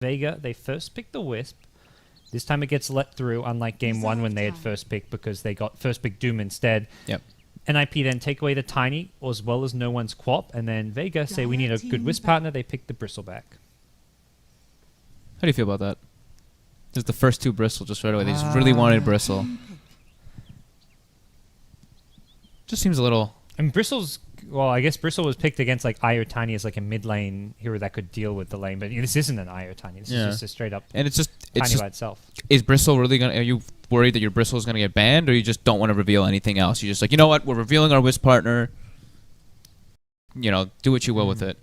Vega, they first picked the Wisp. This time it gets let through, unlike game 1 when they had first pick because they got first pick Doom instead. Yep. NiP then take away the Tiny as well as no one's Quap, and then Vega say we need a good Wisp partner. They pick the Bristleback. How do you feel about that? Just the first 2 Bristle just right away. They just really wanted Bristle. Just seems a little... And Bristle's... Well, I guess Bristle was picked against like Io Tiny as like a mid lane hero that could deal with the lane, but this isn't an Io Tiny. This is just a straight up and it's just Tiny by itself. Is Bristle really gonna? Are you worried that your Bristle is gonna get banned, or you just don't want to reveal anything else? You're just like, you know what? We're revealing our Wisp partner. You know, do what you will with it.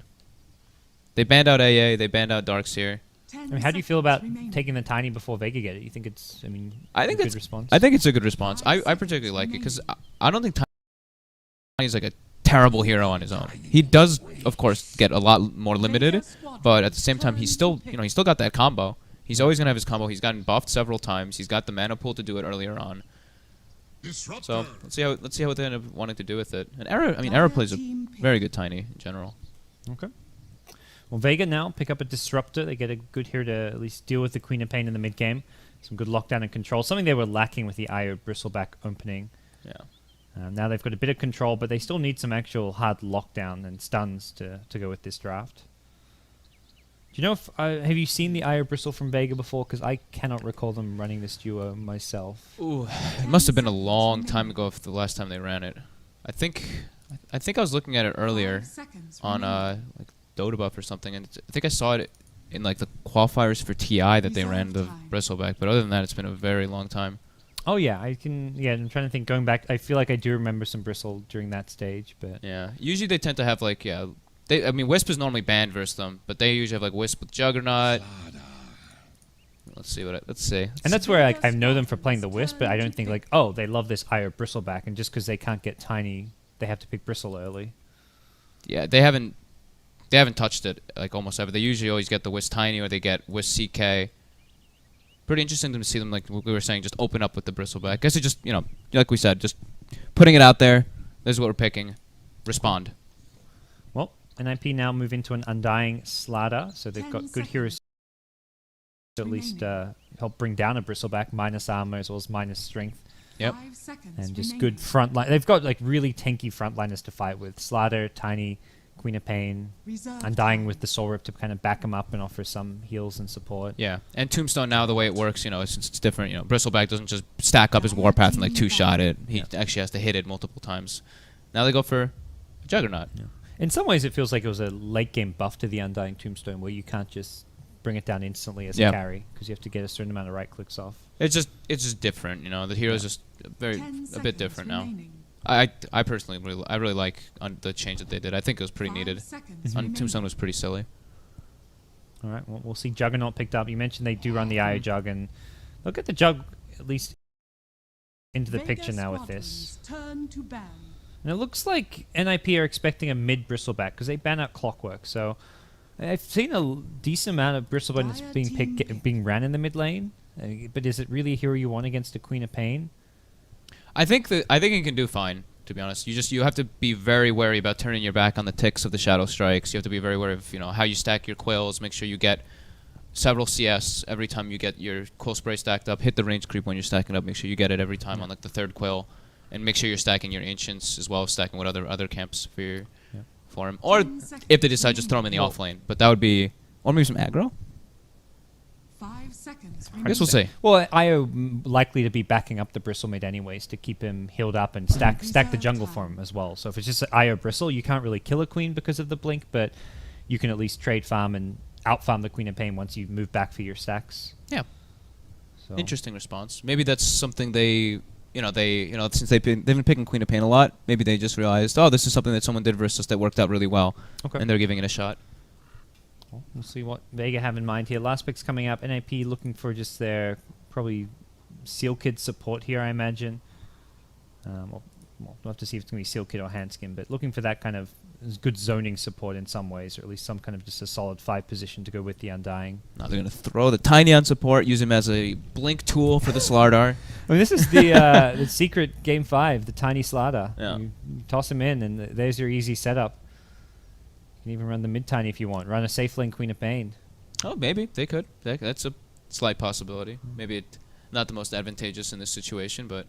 They banned out AA. They banned out Darkseer. I mean, how do you feel about taking the Tiny before Vega get it? You think it's? I mean, I think a it's good response. I think it's a good response. I particularly like it because I don't think Tiny's like a terrible hero on his own. He does, of course, get a lot more limited, but at the same time, he's still, he's still got that combo. He's always gonna have his combo. He's gotten buffed several times. He's got the mana pool to do it earlier on. So let's see how they end up wanting to do with it. And Era plays a very good Tiny in general. Okay. Well, Vega now pick up a Disruptor. They get a good hero to at least deal with the Queen of Pain in the mid game. Some good lockdown and control. Something they were lacking with the Io Bristleback opening. Yeah. Now they've got a bit of control, but they still need some actual hard lockdown and stuns to go with this draft. Do you know if have you seen the Io Bristle from Vega before? Because I cannot recall them running this duo myself. Ooh, it must have been a long time ago if the last time they ran it. I think I was looking at it earlier on like Dota buff or something, and I think I saw it in like the qualifiers for TI that they ran the Bristleback. But other than that, it's been a very long time. Oh yeah, I'm trying to think. Going back, I feel like I do remember some Bristle during that stage, but yeah, usually they tend to have like I mean Wisp is normally banned versus them, but they usually have like Wisp with Juggernaut. Let's see. And that's where like I know them for playing the Wisp, but I don't think like, oh, they love this Io Bristleback, and just because they can't get Tiny, they have to pick Bristle early. Yeah, they haven't touched it like almost ever. They usually always get the Wisp Tiny or they get Wisp CK. Pretty interesting to see them, like we were saying, just open up with the Bristleback. I guess it just, like we said, just putting it out there. This is what we're picking. Respond. Well, NiP now move into an Undying Slardar, so they've got good heroes to at least help bring down a Bristleback, minus armor as well as minus strength. Yep. And just good front line. They've got like really tanky frontliners to fight with. Slardar, Tiny, Queen of Pain, Undying with the Soul Rip to kind of back them up and offer some heals and support. Yeah, and Tombstone now, the way it works, it's different. Bristleback doesn't just stack up his Warpath and like two-shot it. He actually has to hit it multiple times. Now they go for Juggernaut. Yeah. In some ways, it feels like it was a late game buff to the Undying Tombstone, where you can't just bring it down instantly as a carry because you have to get a certain amount of right clicks off. It's just different. The hero's just a bit different now. I personally really like the change that they did. I think it was pretty needed. Tombstone was pretty silly. All right, well, we'll see Juggernaut picked up. You mentioned they do run the Io Jug, and they'll get the Jug at least into the picture now with this. And it looks like NiP are expecting a mid Bristleback because they ban out Clockwork. So I've seen a decent amount of Bristleback being ran in the mid lane. But is it really a hero you want against a Queen of Pain? I think it can do fine, to be honest. You have to be very wary about turning your back on the ticks of the Shadow Strikes. You have to be very wary of how you stack your quills. Make sure you get several CS every time you get your quill spray stacked up. Hit the range creep when you're stacking up. Make sure you get it every time on like the third quill, and make sure you're stacking your ancients as well as stacking with other camps for him. Or if they decide, just throw him in the off lane. But that would be, or maybe some aggro. 5 seconds. I guess we'll see. Well, Io likely to be backing up the Bristle mid anyways to keep him healed up and stack the jungle for him as well. So if it's just an Io Bristle, you can't really kill a Queen because of the blink, but you can at least trade farm and out farm the Queen of Pain once you move back for your stacks. Yeah. So. Interesting response. Maybe that's something they since they've been picking Queen of Pain a lot, maybe they just realized, oh, this is something that someone did versus us that worked out really well, and they're giving it a shot. Well, we'll see what Vega have in mind here. Last pick's coming up. NiP looking for just their probably Seal Kid support here, I imagine. We'll have to see if it's going to be Seal Kid or Handskin, but looking for that kind of good zoning support in some ways, or at least some kind of just a solid 5 position to go with the Undying. Now they're going to throw the Tiny on support, use him as a blink tool for the Slardar. I mean, this is the secret game 5, the Tiny Slardar. Yeah. You toss him in, and there's your easy setup. You can even run the mid Tiny if you want. Run a safe lane Queen of Pain. Oh, maybe they could. That's a slight possibility. Maybe not the most advantageous in this situation, but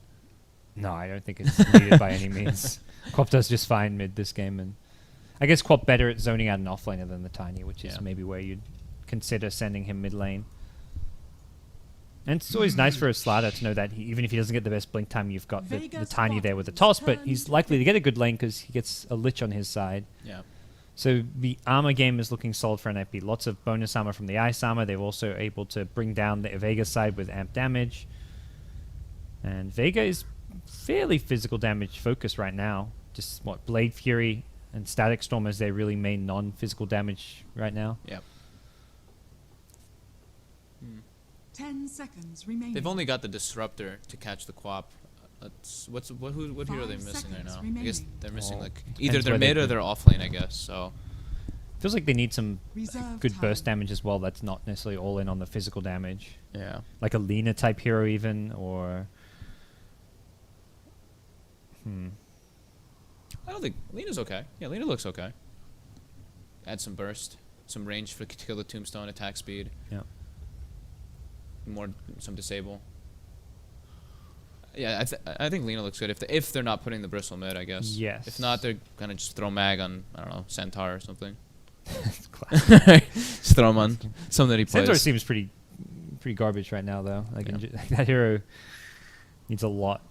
No, I don't think it's needed by any means. Quap does just fine mid this game, and I guess Quap better at zoning out an offlaner than the Tiny, which is maybe where you'd consider sending him mid lane. And it's always nice for a Slider to know that even if he doesn't get the best blink time, you've got the Tiny there with the toss, but he's likely to get a good lane because he gets a Lich on his side. yeah. So the armor game is looking solid for NiP. Lots of bonus armor from the Ice armor. They're also able to bring down the Vega side with amp damage. And Vega is fairly physical damage focused right now. Just what, Blade Fury and Static Storm as their really main non-physical damage right now. Yep. 10 seconds remaining. They've only got the Disruptor to catch the Quap. What hero are they 5 missing right seconds now? I guess remaining. they're missing Well, like depends either they're where they mid or could- they're off lane, I guess. So Feels like they need some Reserve good time. burst damage as well that's not necessarily all in on the physical damage. yeah. Like a Lina type hero even, or... I don't think Lena's okay. Yeah, Lena looks okay. Add some burst, some range for to kill the tombstone, attack speed, Yeah. some disable. Yeah, I think Lena looks good if they're not putting the bristle mid, I guess. Yes. If not, they're gonna just throw mag on, I don't know, Centaur or something. It's classic. Just throw him on something that he plays. Centaur seems pretty garbage right now, though. Like Yeah. that hero needs a lot,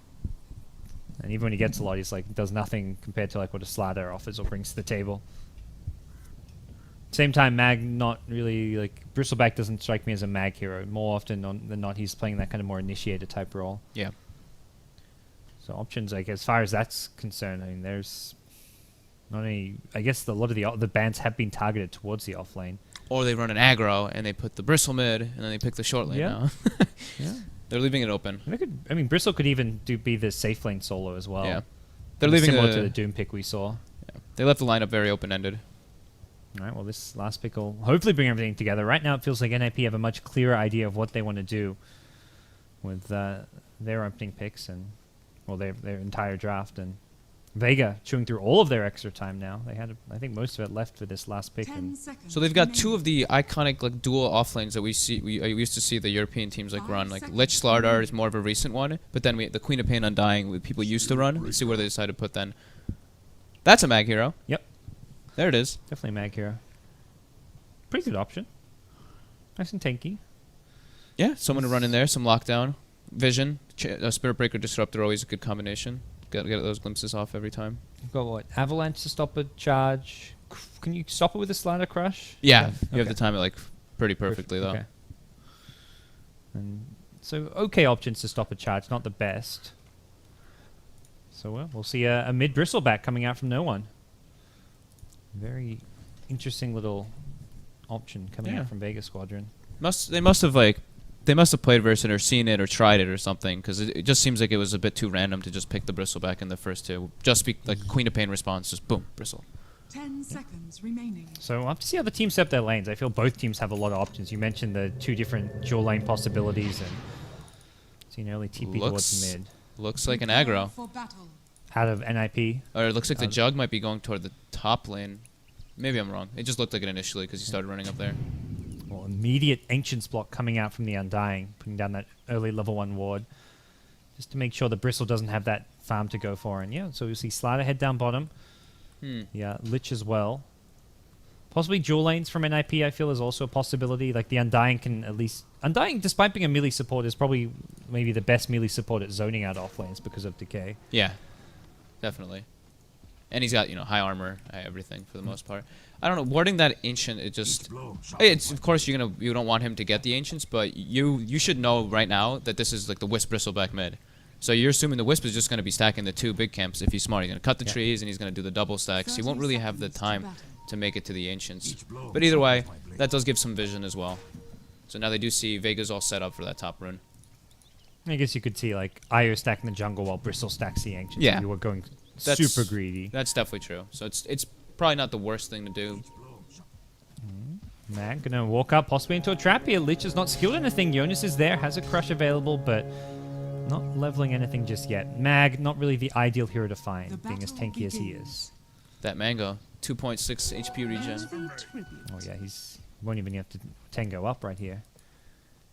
and even when he gets a lot, he's like does nothing compared to like what a Slider offers or brings to the table. Same time, Mag not really like Bristleback doesn't strike me as a Mag hero. More often than not, he's playing that kind of more initiator type role. Yeah. So options, like as far as that's concerned, I mean, there's not any. I guess a lot of the bans have been targeted towards the off lane. Or they run an aggro and they put the bristle mid and then they pick the short lane Yeah. now. Yeah. They're leaving it open. I mean, Bristle could even be the safe lane solo as well. Yeah. They're leaving similar to the Doom pick we saw. yeah. They left the lineup very open-ended. All right, well, this last pick will hopefully bring everything together. Right now, it feels like NiP have a much clearer idea of what they want to do with their opening picks and, well, their entire draft. And Vega chewing through all of their extra time now. They had, I think, most of it left for this last pick. 10 And seconds So they've got two remaining. of the iconic like dual off lanes that we used to see the European teams like 5 run. Like seconds Lich Slardar is more of a recent one, but then the Queen of Pain Undying people used to run. Let's see where they decide to put then. That's a mag hero. Yep, There it is. definitely Mag hero. Pretty good option. Nice and tanky. Yeah, someone to run in there, some lockdown, vision, Spirit Breaker Disruptor, always a good combination. Got to get those glimpses off every time. You've got what? Avalanche to stop a charge. Can you stop it with a Slider Crush? Yeah, you have Okay. to time it like pretty perfectly though. Okay. And so okay options to stop a charge, not the best. So we'll see a mid Bristleback coming out from no one. Very interesting little option coming Yeah. out from Vega Squadron. They must have played versus it or seen it or tried it or something because it just seems like it was a bit too random to just pick the Bristleback in the first two. Just be like Queen of Pain response, just boom, Bristle. 10 seconds remaining. So we'll have to see how the teams set up their lanes. I feel both teams have a lot of options. You mentioned the two different dual lane possibilities and see an early TP towards mid. Looks like an Prepare aggro. for battle. Out of NiP. Or it looks like the Jug might be going toward the top lane. Maybe I'm wrong. It just looked like it initially because he started running up there. Well, immediate Ancients block coming out from the Undying, putting down that early level 1 ward. Just to make sure the Bristle doesn't have that farm to go for. And yeah, so we see Slider head down bottom. Yeah, Lich as well. Possibly dual lanes from NiP, I feel, is also a possibility. Like the Undying can at least... Undying, despite being a melee support, is probably maybe the best melee support at zoning out off lanes because of Decay. Yeah, definitely. And he's got, high armor, everything for the most part. I don't know, warding that Ancient, it just... It's, of course, you don't want him to get the Ancients, but you should know right now that this is like the Wisp Bristleback mid. So you're assuming the Wisp is just going to be stacking the two big camps if he's smart. He's going to cut the trees and he's going to do the double stacks. He won't really have the time to make it to the Ancients. But either way, that does give some vision as well. So now they do see Vega's all set up for that top rune. I guess you could see like Io stacking the jungle while Bristle stacks the Ancients. Yeah. You were going That's- super greedy. That's definitely true. So it's probably not the worst thing to do. Mag gonna walk up possibly into a trap here. Lich is not skilled anything. Jonas is there, has a crush available, but not leveling anything just yet. Mag, not really the ideal hero to find, being as tanky as he is. That Mango, 2.6 HP regen. Worthy tribute. Oh yeah, he's Won't even have to tango up right here.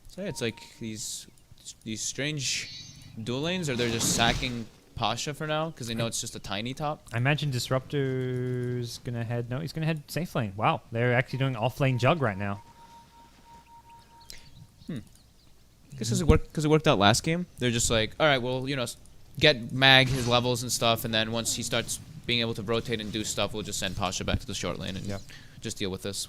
So yeah, it's like these strange dual lanes, or they're just sacking Pasha for now because they know it's just a tiny top. I imagine Disruptor's gonna head. No, he's gonna head safe lane. Wow, they're actually doing off lane Jug right now. Guess because it worked out last game. They're just like, all right, well, get Mag his levels and stuff, and then once he starts being able to rotate and do stuff, we'll just send Pasha back to the short lane and just deal with this.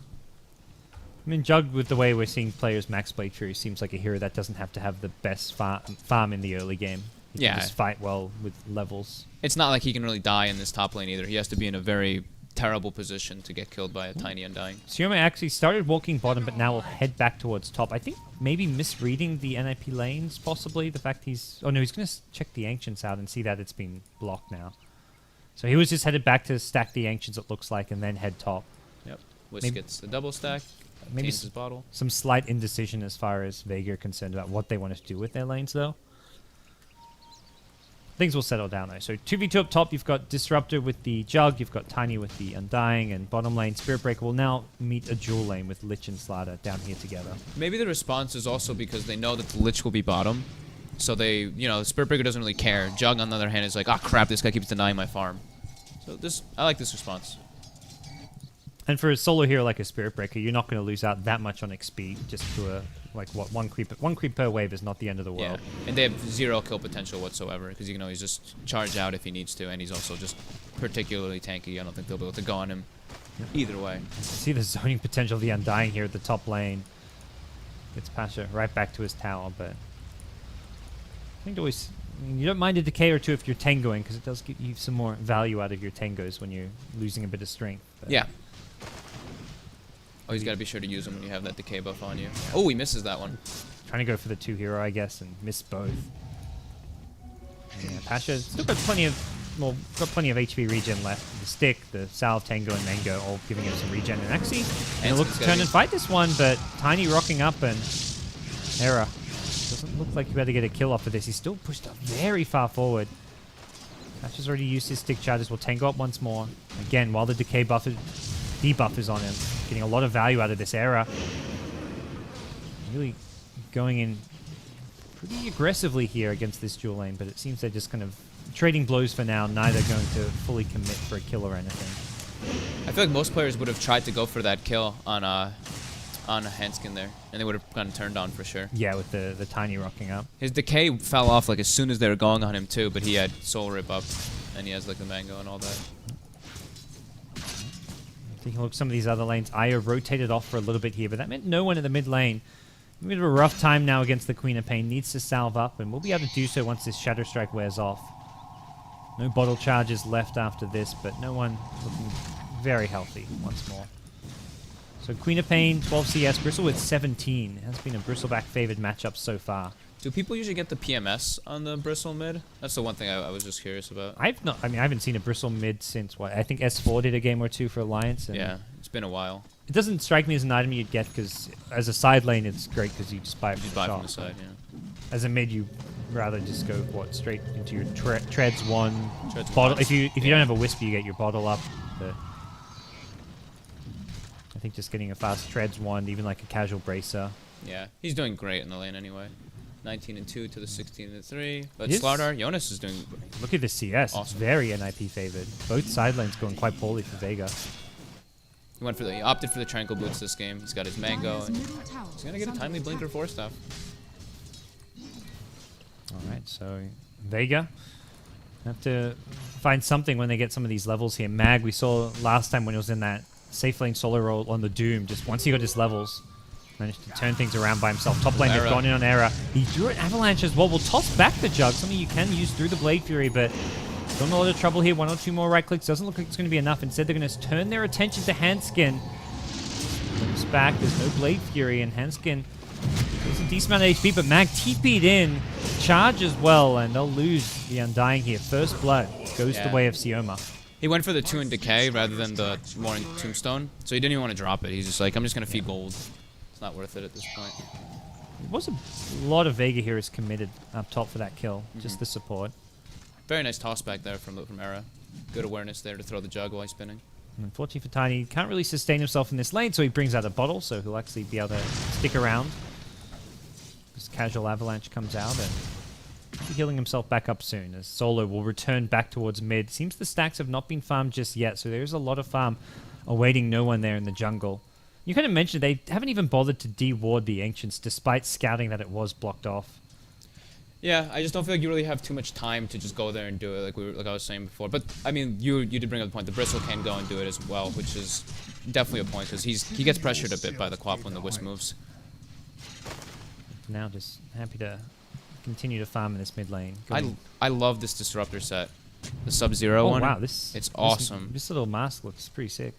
I mean, Jug, with the way we're seeing players max play through, seems like a hero that doesn't have to have the best farm in the early game. He can just fight well with levels. It's not like he can really die in this top lane either. He has to be in a very terrible position to get killed by a tiny Undying. Sioma actually started walking bottom, but now will head back towards top. I think maybe misreading the NiP lanes, possibly. The fact he's... Oh, no, he's going to check the Ancients out and see that it's been blocked now. So he was just headed back to stack the Ancients, it looks like, and then head top. Yep. Wisp gets the double stack. Maybe his bottle. Some slight indecision as far as Vega are concerned about what they wanted to do with their lanes, though. Things will settle down, though. So 2v2 up top, you've got Disruptor with the Jug, you've got Tiny with the Undying, and bottom lane, Spirit Breaker will now meet a dual lane with Lich and Slider down here together. Maybe the response is also because they know that the Lich will be bottom. So they, Spirit Breaker doesn't really care. Jug, on the other hand, is like, ah, crap, this guy keeps denying my farm. So I like this response. And for a solo hero like a Spirit Breaker, you're not going to lose out that much on XP just to one creep per wave is not the end of the world. Yeah, and they have 0 kill potential whatsoever because you can always just charge out if he needs to, and he's also just particularly tanky. I don't think they'll be able to go on him either way. See the zoning potential of the Undying here at the top lane. Gets Pasha right back to his tower, but I think always you don't mind a decay or two if you're tangoing because it does give you some more value out of your tangos when you're losing a bit of strength. But yeah. Oh, he's got to be sure to use them when you have that decay buff on you. Oh, he misses that one. Trying to go for the 2 hero, I guess, and missed both. Yeah, Pasha still got plenty of HP regen left. The Stick, the Salve, Tango, and Mango all giving him some regen. And actually, they look to turn and fight this one, but Tiny rocking up and Era. Doesn't look like he better get a kill off of this. He's still pushed up very far forward. Pasha's already used his Stick charges. Will Tango up once more. Again, while the decay debuff is on him. Getting a lot of value out of this Era. Really going in pretty aggressively here against this dual lane, but it seems they're just kind of trading blows for now, neither going to fully commit for a kill or anything. I feel like most players would have tried to go for that kill on Hanskin there, and they would have gotten turned on for sure. Yeah, with the Tiny rocking up. His decay fell off like as soon as they were going on him too, but he had Soul Rip up, and he has like the Mango and all that. Taking a look at some of these other lanes. Aya rotated off for a little bit here, but that meant no one in the mid lane. A bit of a rough time now against the Queen of Pain. Needs to salve up, and we'll be able to do so once this Shadow Strike wears off. No bottle charges left after this, but no one looking very healthy once more. So Queen of Pain, 12 CS, Bristle with 17. It has been a Bristleback favored matchup so far. Do people usually get the PMS on the Bristle mid? That's the one thing I was just curious about. I haven't seen a Bristle mid since what? I think S4 did a game or two for Alliance. And yeah, it's been a while. It doesn't strike me as an item you'd get because as a side lane it's great because you just buy it from the side. Yeah. As a mid, you rather just go straight into your treads one Treads bottle. one. If you don't have a Wisp, you get your bottle up. But I think just getting a fast treads one, even like a casual bracer. Yeah, he's doing great in the lane anyway. 19-2 to the 16-3. But Yes. Slardar, Jonas is doing... Look at the CS. It's Awesome. very NiP favored. Both side lanes going quite poorly for Vega. He opted for the Tranquil Boots this game. He's got his Mango. Dire's And middle tower he's going to get a is timely under Blinker attack. 4 staff. Alright, so Vega have to find something when they get some of these levels here. Mag, we saw last time when he was in that safe lane solo role on the Doom, just once he got his levels, managed to turn things around by himself. Top lane, they've Era. gone in on Era. He drew an Avalanche as well. Will toss back the Jug, something you can use through the Blade Fury, but still in a lot of trouble here. 1 or 2 more right clicks. Doesn't look like it's going to be enough. Instead, they're going to turn their attention to Hanskin. Looks back. There's no Blade Fury, and Hanskin has a decent amount of HP, but Mag TP'd in. Charge as well, and they'll lose the Undying here. First Blood goes the way of Sioma. He went for the 2 in Decay rather than the more in Tombstone. So he didn't even want to drop it. He's just like, I'm just going to feed gold. It's not worth it at this point. There was a lot of Vega heroes committed up top for that kill. Just the support. Very nice toss back there from Era. Good awareness there to throw the Jug while he's spinning. Unfortunately for Tiny, he can't really sustain himself in this lane, so he brings out a bottle, so he'll actually be able to stick around. This casual avalanche comes out, and he'll be healing himself back up soon, as Solo will return back towards mid. Seems the stacks have not been farmed just yet, so there is a lot of farm awaiting no one there in the jungle. You kind of mentioned they haven't even bothered to de-ward the Ancients, despite scouting that it was blocked off. Yeah, I just don't feel like you really have too much time to just go there and do it, like I was saying before. But I mean, you did bring up the point. The Bristle can go and do it as well, which is definitely a point because he gets pressured a bit by the Quap when the Wisp moves. Now just happy to continue to farm in this mid lane. I love this Disruptor set, the Sub-Zero one. Oh wow, it's awesome. This little mask looks pretty sick.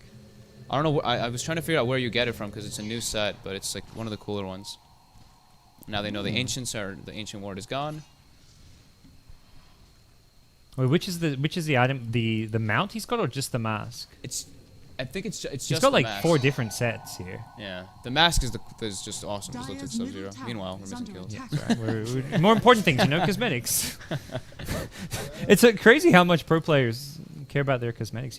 I don't know. I was trying to figure out where you get it from because it's a new set, but it's like one of the cooler ones. Now they know the Ancient Ward is gone. Wait, which is the item? The mount he's got, or just the mask? I think it's just. He's got like mask. 4 different sets here. Yeah, the mask is just awesome. Just looks like Sub-Zero. Meanwhile, we're missing kills. We're more important things, cosmetics. It's crazy how much pro players care about their cosmetics,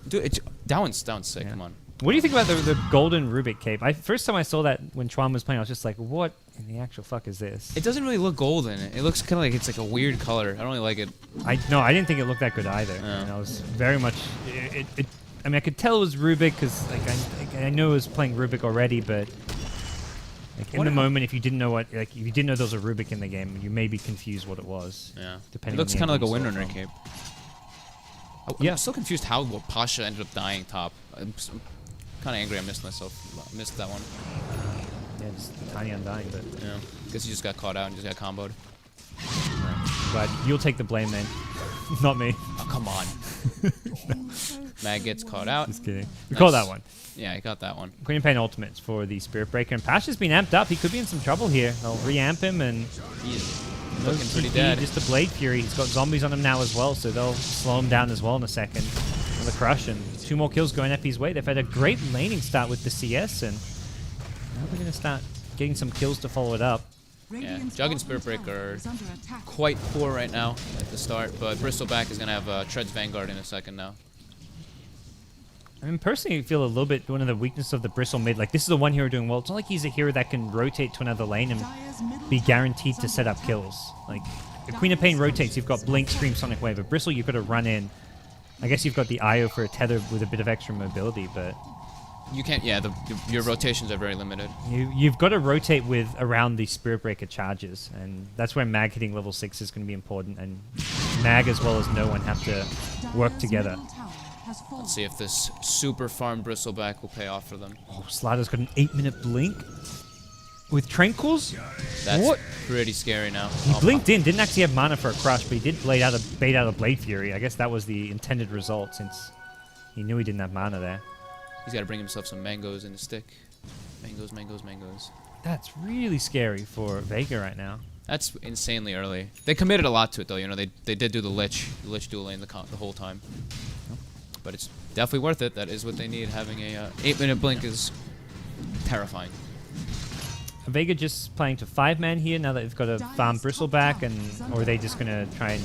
Dude, that one's sick. Yeah. Come on. What do you think about the golden Rubik cape? First time I saw that when Chuan was playing, I was just like, what in the actual fuck is this? It doesn't really look golden. It looks kind of like it's like a weird color. I don't really like it. I didn't think it looked that good either. And I was very much. I mean, I could tell it was Rubik because I know I was playing Rubik already, but like in the moment, if you didn't know if you didn't know there was a Rubik in the game, you may be confused what it was. Yeah. Depending. It looks kind of like a Windrunner cape. Yeah. I'm still confused how Pasha ended up dying top. I'm kind of angry I missed that one. Yeah, just tiny undying, but yeah, guess he just got caught out and just got comboed. But you'll take the blame then, not me. Oh, come on. Mag gets caught out. Just kidding. We call that one. Yeah, he got that one. Queen of Pain ultimates for the Spirit Breaker, and Pasha's been amped up. He could be in some trouble here. They'll re-amp him, and he's looking pretty dead. Just a Blade Fury. He's got zombies on him now as well, so they'll slow him down as well in a second. The crush, and 2 more kills going FP's way. They've had a great laning start with the CS, and now they're going to start getting some kills to follow it up. Yeah, Jug and Spirit Breaker are quite poor right now at the start, but Bristleback is going to have Tread's Vanguard in a second now. I mean, personally, I feel a little bit one of the weaknesses of the Bristle mid. Like, this is the one hero doing well. It's not like he's a hero that can rotate to another lane and be guaranteed to set up kills. Like, the Queen of Pain rotates, you've got Blink, Scream, Sonic Wave. But Bristle, you've got to run in. I guess you've got the IO for a tether with a bit of extra mobility, but you can't. Yeah, your rotations are very limited. You've got to rotate with around the Spirit Breaker charges, and that's where Mag hitting level 6 is going to be important. And Mag as well as no one have to work together. Let's see if this super farm Bristleback will pay off for them. Oh, Slider's got an 8-minute blink with Tranquils. That's pretty scary now. He blinked in, didn't actually have mana for a crush, but he did bait out a Blade Fury. I guess that was the intended result since he knew he didn't have mana there. He's got to bring himself some mangoes in the stick. Mangoes, mangoes, mangoes. That's really scary for Vega right now. That's insanely early. They committed a lot to it though. They did do the Lich dual lane the whole time. But it's definitely worth it. That is what they need. Having a 8-minute blink is terrifying. Vega just playing to 5-man here now that they've got to farm Bristleback, or are they just going to try and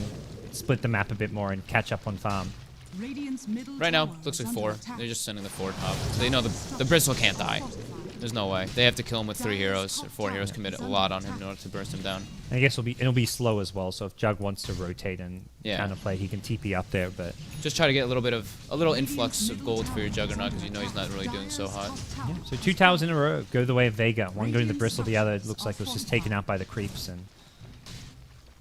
split the map a bit more and catch up on farm? Right now, looks like 4. They're just sending the 4 top. So they know the Bristle can't die. There's no way. They have to kill him with 3 heroes, or 4 heroes, commit a lot on him in order to burst him down. And I guess it'll be slow as well, so if Jug wants to rotate and counterplay, he can TP up there, but just try to get a little influx of gold for your Juggernaut, because you know he's not really doing so hot. Yeah, so 2 towers in a row go the way of Vega. One going to the Bristle, the other looks like it was just taken out by the creeps, and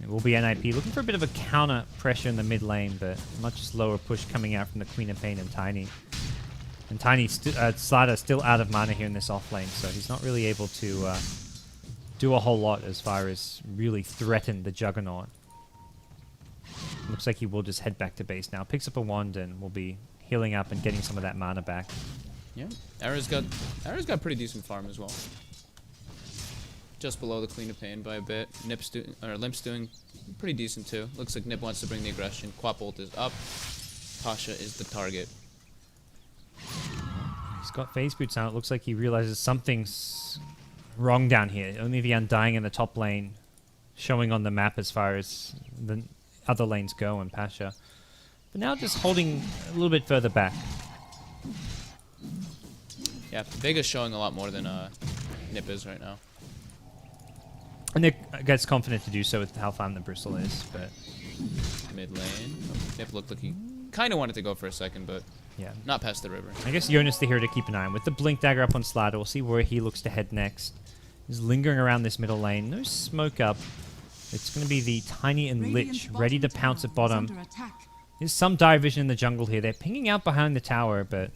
it will be NiP looking for a bit of a counter pressure in the mid lane, but a much slower push coming out from the Queen of Pain and Tiny. And Tiny, Slider still out of mana here in this off lane, so he's not really able to do a whole lot as far as really threaten the Juggernaut. Looks like he will just head back to base now. Picks up a wand and will be healing up and getting some of that mana back. Yeah, Ara's got pretty decent farm as well. Just below the Queen of Pain by a bit. Limp's doing pretty decent too. Looks like NiP wants to bring the aggression. Quap ult is up. Pasha is the target. He's got phase boots now. It looks like he realizes something's wrong down here. Only the Undying in the top lane showing on the map as far as the other lanes go, and Pasha. But now just holding a little bit further back. Yeah, Vega's showing a lot more than NiP is right now. And Nick gets confident to do so with how fun the Bristle is, but... Mid lane. NiP looked like he kind of wanted to go for a second, but yeah, not past the river. I guess Jonas the hero to keep an eye on. With the Blink Dagger up on Slater, we'll see where he looks to head next. He's lingering around this middle lane. No smoke up. It's going to be the Tiny and Lich ready to pounce at bottom. There's some dire vision in the jungle here. They're pinging out behind the tower, but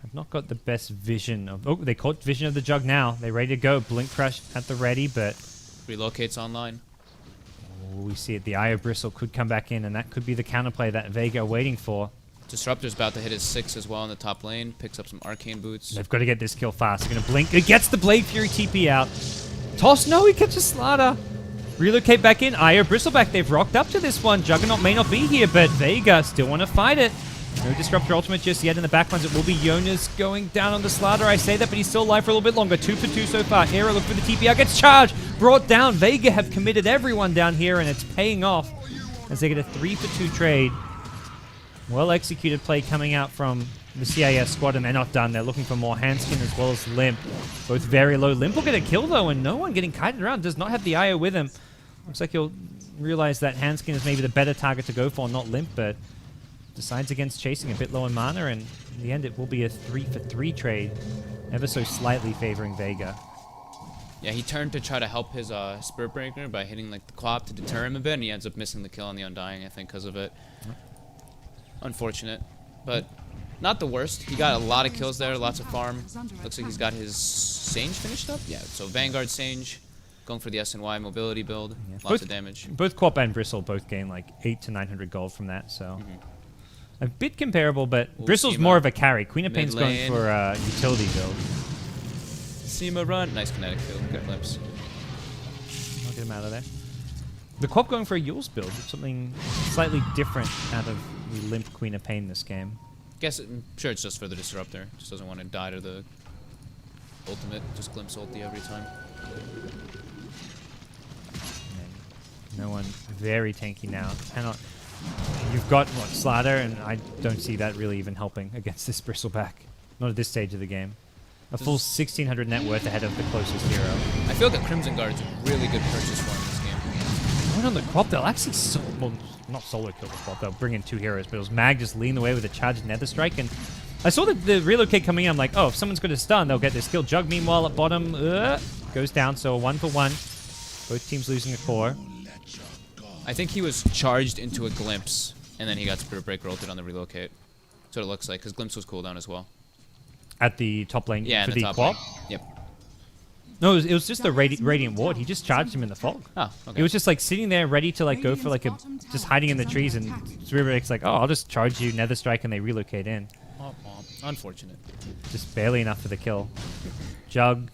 I've not got the best vision of... Oh, they caught vision of the Jug now. They're ready to go. Blink Crush at the ready, but... Relocates online. Oh, we see it. The Eye of Bristle could come back in, and that could be the counterplay that Vega are waiting for. Disruptor's about to hit his 6 as well in the top lane. Picks up some arcane boots. They've got to get this kill fast. They're going to blink. It gets the Blade Fury TP out. Toss, no, he catches Slaughter. Relocate back in. Io Bristleback, they've rocked up to this one. Juggernaut may not be here, but Vega still want to fight it. No Disruptor Ultimate just yet in the backlines. It will be Jonas going down on the Slaughter. I say that, but he's still alive for a little bit longer. 2 for 2 so far. Era look for the TP out. Gets charged. Brought down. Vega have committed everyone down here, and it's paying off as they get a 3 for 2 trade. Well executed play coming out from the CIS squad, and they're not done. They're looking for more Handskin as well as Limp. Both very low. Limp will get a kill, though, and no one getting kited around. Does not have the IO with him. Looks like he'll realize that Handskin is maybe the better target to go for, not Limp, but decides against chasing a bit low in mana, and in the end it will be a 3 for 3 trade, ever so slightly favoring Vega. Yeah, he turned to try to help his Spirit Breaker by hitting like the Quap to deter him a bit, and he ends up missing the kill on the Undying, I think, because of it. Unfortunate, but not the worst. He got a lot of kills there, lots of farm. Looks like he's got his Sage finished up. Yeah, so Vanguard Sage, going for the SNY mobility build, lots of damage. Both Quap and Bristle both gain like 800 to 900 gold from that, so a bit comparable, but Bristle's more of a carry. Queen of Pain's going for a utility build. Seema run, nice kinetic kill, good glimpse. I'll get him out of there. The Quap going for a Yule's build, something slightly different out of the Limp Queen of Pain this game. I'm sure it's just for the Disruptor. Just doesn't want to die to the ultimate. Just glimpse ulti every time. No one very tanky now. You've got what, Slaughter, and I don't see that really even helping against this Bristleback. Not at this stage of the game. A full 1,600 net worth ahead of the closest hero. I feel like a Crimson Guard is a really good purchase for him this game. Going on the Quap, they'll actually well, not solo kill the Quap. They'll bring in 2 heroes, but it was Mag just leading the way with a charged Nether Strike, and I saw the relocate coming in. I'm like, oh, if someone's got a stun, they'll get this kill. Jug, meanwhile, at bottom, goes down, so a 1 for 1. Both teams losing a core. I think he was charged into a Glimpse, and then he got Spirit Breaker ulted on the relocate. That's what it looks like, because Glimpse was cooldown as well. At the top lane for the top Quap? lane. Yep. No, it was just the Radiant Ward. He just charged him in the fog. Oh, okay. He was just like sitting there ready to like go for like a... just hiding in the trees, and Cerebric's like, oh, I'll just charge you Nether Strike, and they relocate in. Unfortunate. Just barely enough for the kill. Jug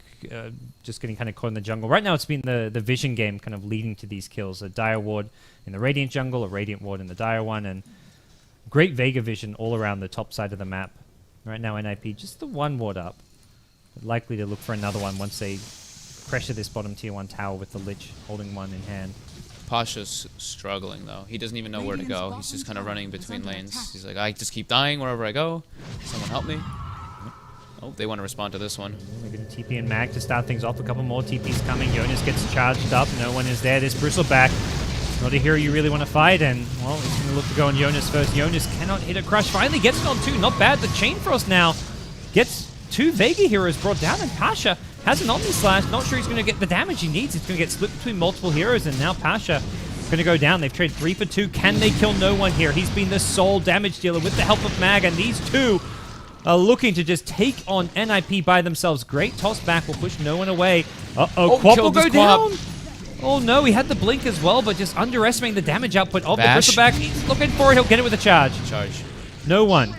just getting kind of caught in the jungle. Right now it's been the vision game kind of leading to these kills. A Dire Ward in the Radiant jungle, a Radiant Ward in the Dire one, and great Vega vision all around the top side of the map. Right now NiP just the 1 ward up. But likely to look for another one once they pressure this bottom tier 1 tower with the Lich holding one in hand. Pasha's struggling though. He doesn't even know where to go. He's just kind of running between lanes. He's like, I just keep dying wherever I go. Someone help me. Oh, they want to respond to this one. They're going to TP and Mag to start things off. A couple more TPs coming. Jonas gets charged up. No one is there. This Bristleback, not a hero you really want to fight, and, well, he's going to look to go on Jonas first. Jonas cannot hit a crush. Finally gets it on 2. Not bad. The Chain Frost now gets 2 Vega heroes brought down, and Pasha has an Omni Slash. Not sure he's going to get the damage he needs. It's going to get split between multiple heroes, and now Pasha going to go down. They've traded 3 for 2. Can they kill no one here? He's been the sole damage dealer with the help of Mag, and these 2 are looking to just take on NiP by themselves. Great toss back will push no one away. Uh-oh, Quap will go down. Oh no, he had the blink as well, but just underestimating the damage output of the Bristleback. He's looking for it. He'll get it with a charge. No one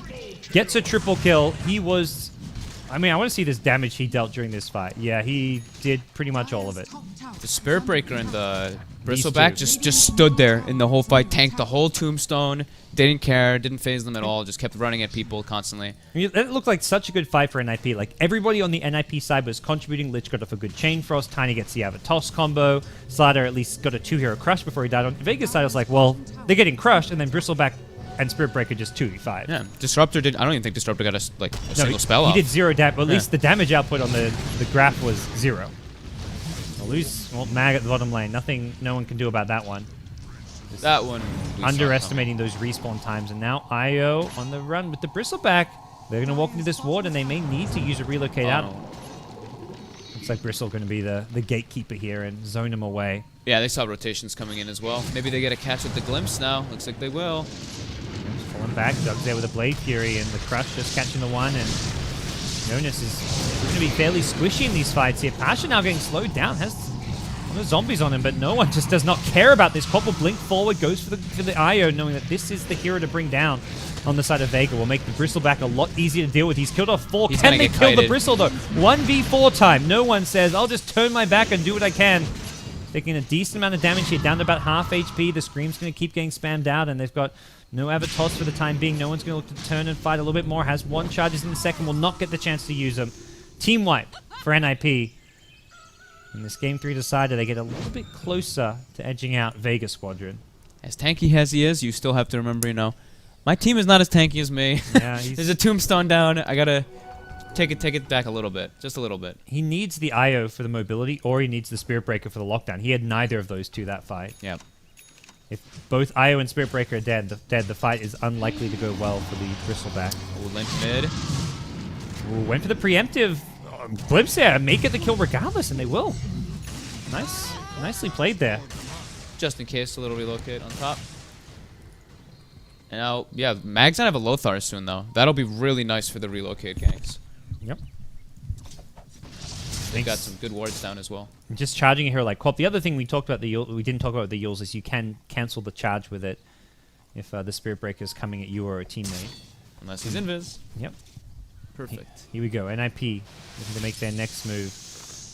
gets a triple kill. He was... I mean, I want to see this damage he dealt during this fight. Yeah, he did pretty much all of it. The Spirit Breaker and the Bristleback just stood there in the whole fight, tanked the whole tombstone, didn't care, didn't phase them at all, just kept running at people constantly. I mean, it looked like such a good fight for NiP. Like, everybody on the NiP side was contributing. Lich got off a good Chain Frost, Tiny gets the Avatos combo, Slaughter at least got a 2-hero crush before he died. On Vega's side, I was like, well, they're getting crushed, and then Bristleback and Spirit Breaker just 2v5. Yeah, Disruptor did. I don't even think Disruptor got a single spell he off. did 0 damage. Well, at Yeah. least the damage output on the graph was 0. Well, Mag at the bottom lane. Nothing, no one can do about that one. That one. we saw Underestimating those respawn times. And now Io on the run with the Bristleback. They're going to walk into this ward, and they may need to use a relocate out. Looks like Bristle going to be the gatekeeper here and zone him away. Yeah, they saw rotations coming in as well. Maybe they get a catch with the glimpse now. Looks like they will. Pulling back, Jug's there with a Blade Fury, and the Crush just catching the one, and Jonas is going to be fairly squishy in these fights here. Pasha now getting slowed down, has one of the zombies on him, but no one just does not care about this. Cop will blink forward, goes for the Io, knowing that this is the hero to bring down on the side of Vega. Will make the Bristleback a lot easier to deal with. He's killed off 4. He's Can gonna they get kill the kited. Bristle, though? 1v4 time. No one says, I'll just turn my back and do what I can. Taking a decent amount of damage here, down to about half HP. The Scream's going to keep getting spammed out, and they've got no Avatos for the time being. No one's going to look to turn and fight a little bit more. Has 1 charges in the second, will not get the chance to use them. Team wipe for NiP. In this game 3 decider, they get a little bit closer to edging out Vega Squadron. As tanky as he is, you still have to remember, my team is not as tanky as me. Yeah, There's a tombstone down. I gotta take it back a little bit, just a little bit. He needs the Io for the mobility, or he needs the Spirit Breaker for the lockdown. He had neither of those 2 that fight. Yeah. If both Io and Spirit Breaker are dead, the fight is unlikely to go well for the Bristleback. Oh, limp mid. Ooh, went for the preemptive glimpse there. Make it the kill regardless, and they will. Nicely played there. Just in case, a little relocate on top. And now, yeah, Mag's gonna have a Lothar soon, though. That'll be really nice for the relocate ganks. Yep. They got some good wards down as well. Just charging a hero like Quap. The other thing we talked about we didn't talk about the Yules is you can cancel the charge with it if the Spirit Breaker is coming at you or a teammate. Unless he's invis. Yep. Perfect. Here we go. NiP looking to make their next move.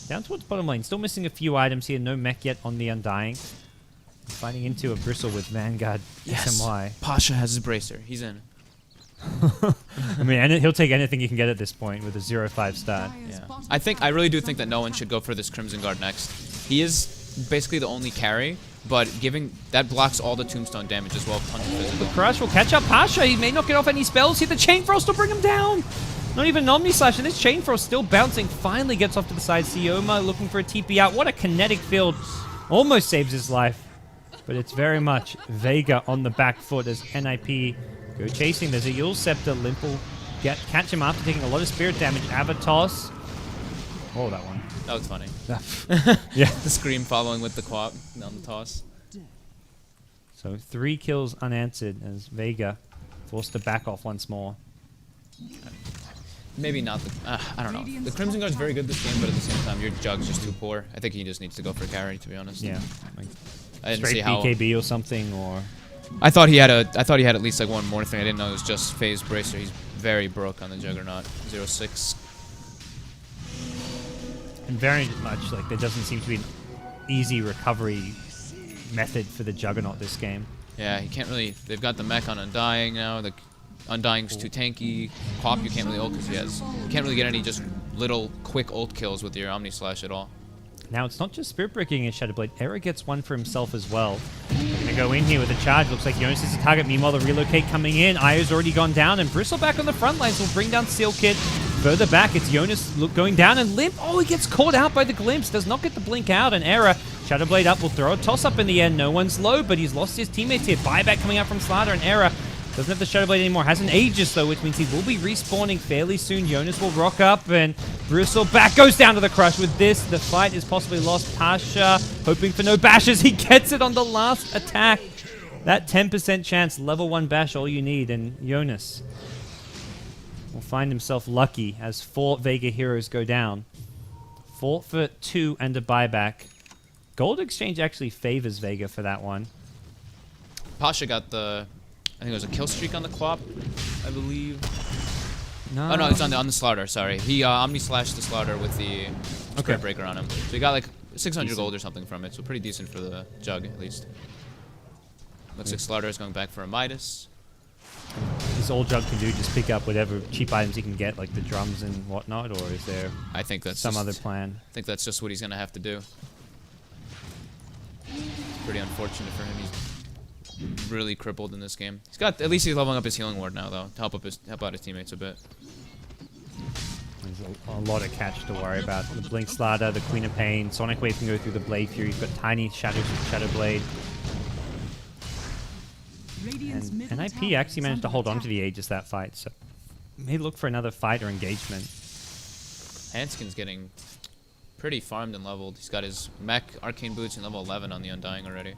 Down towards bottom lane. Still missing a few items here. No mech yet on the Undying. Fighting into a Bristle with Vanguard SMY. Pasha has his bracer. He's in. I mean, and he'll take anything he can get at this point with a 0-5 start. Yeah. I really do think that no one should go for this Crimson Guard next. He is basically the only carry, but that blocks all the tombstone damage as well. The Crush will catch up Pasha. He may not get off any spells here. The Chain Frost will bring him down. Not even an Omni Slash, and this Chain Frost still bouncing. Finally gets off to the side. Sioma looking for a TP out. What a kinetic field. Almost saves his life. But it's very much Vega on the back foot as NiP go chasing. There's a Yule Scepter. Limp will catch him after taking a lot of spirit damage. Avatos. Oh, that one. That was funny. Yeah. The Scream following with the Quap on the toss. So 3 kills unanswered as Vega forced to back off once more. Maybe not I don't know. The Crimson Guard's very good this game, but at the same time, your Jug's just too poor. I think he just needs to go for carry, to be honest. Yeah. Like I didn't see straight how. BKB or something, or... I thought he had at least like one more thing. I didn't know it was just phase bracer. He's very broke on the Juggernaut. 0-6. And very much, like, there doesn't seem to be an easy recovery method for the Juggernaut this game. Yeah, he can't really... They've got the mech on Undying now. The Undying's too tanky. Quap, you can't really ult because you can't really get any just little quick ult kills with your Omni Slash at all. Now, it's not just Spirit Breaking and Shadowblade. Era gets one for himself as well. They're going to go in here with a charge. Looks like Jonas is the target. Meanwhile, the relocate coming in. Io's already gone down, and Bristleback on the front lines will bring down Seal Kid. Further back, it's Jonas going down, and Limp, oh, he gets caught out by the glimpse. Does not get the blink out, and Era, Shadowblade up, will throw a toss up in the end. No one's low, but he's lost his teammates here. Buyback coming out from Slaughter, and Era doesn't have the Shadowblade anymore. Has an Aegis, though, which means he will be respawning fairly soon. Jonas will rock up, and Bristleback goes down to the Crush. With this, the fight is possibly lost. Pasha hoping for no bashes. He gets it on the last attack. That 10% chance, level 1 bash, all you need. And Jonas will find himself lucky as 4 Vega heroes go down. 4 for 2 and a buyback. Gold Exchange actually favors Vega for that one. Pasha got the... I think it was a kill streak on the Quap, I believe. No. Oh no, it's on the Slaughter. Sorry, he Omni slashed the Slaughter with the Spirit Breaker on him. So he got like 600 gold or something from it. So pretty decent for the Jug at least. Looks like Slaughter is going back for a Midas. Is all Jug can do just pick up whatever cheap items he can get, like the drums and whatnot, or is there I think that's some just, other plan? I think that's just what he's gonna have to do. Pretty unfortunate for him. really crippled in this game. He's got, at least he's leveling up his healing ward now though, to help out his teammates a bit. There's a lot of catch to worry about. The Blink Slider, the Queen of Pain, Sonic Wave can go through the Blade Fury. You've got tiny shadows with Shadow Blade. And NiP actually managed to hold on to the Aegis that fight, so may look for another fight or engagement. Hanskin's getting pretty farmed and leveled. He's got his mech arcane boots and level 11 on the Undying already.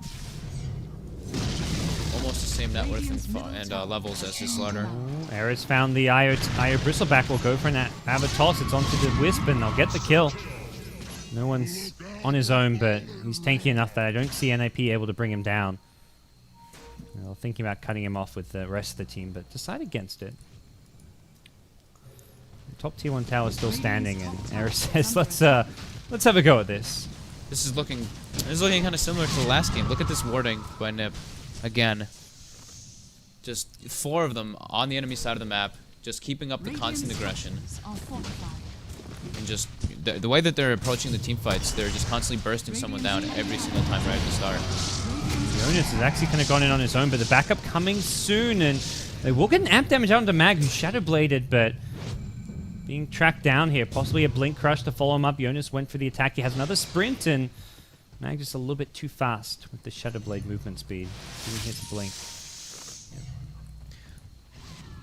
Almost the same net worth and levels as his Slaughter. Era's found the Io Bristleback. Will go for an Avatos. It's onto the Wisp, and they'll get the kill. No one's on his own, but he's tanky enough that I don't see NiP able to bring him down. Well, thinking about cutting him off with the rest of the team, but decide against it. The top tier 1 tower is still standing, and Era says, let's have a go at this. This is looking kind of similar to the last game. Look at this warding by NiP. Again, just 4 of them on the enemy side of the map, just keeping up the constant aggression. And just the way that they're approaching the team fights, they're just constantly bursting someone down every single time right at the start. Jonas has actually kind of gone in on his own, but the backup coming soon, and they will get an amp damage out onto Mag, who's Shadow Bladed, but being tracked down here. Possibly a Blink Crush to follow him up. Jonas went for the attack. He has another sprint, and Mag just a little bit too fast with the Shadow Blade movement speed. Didn't hit the Blink.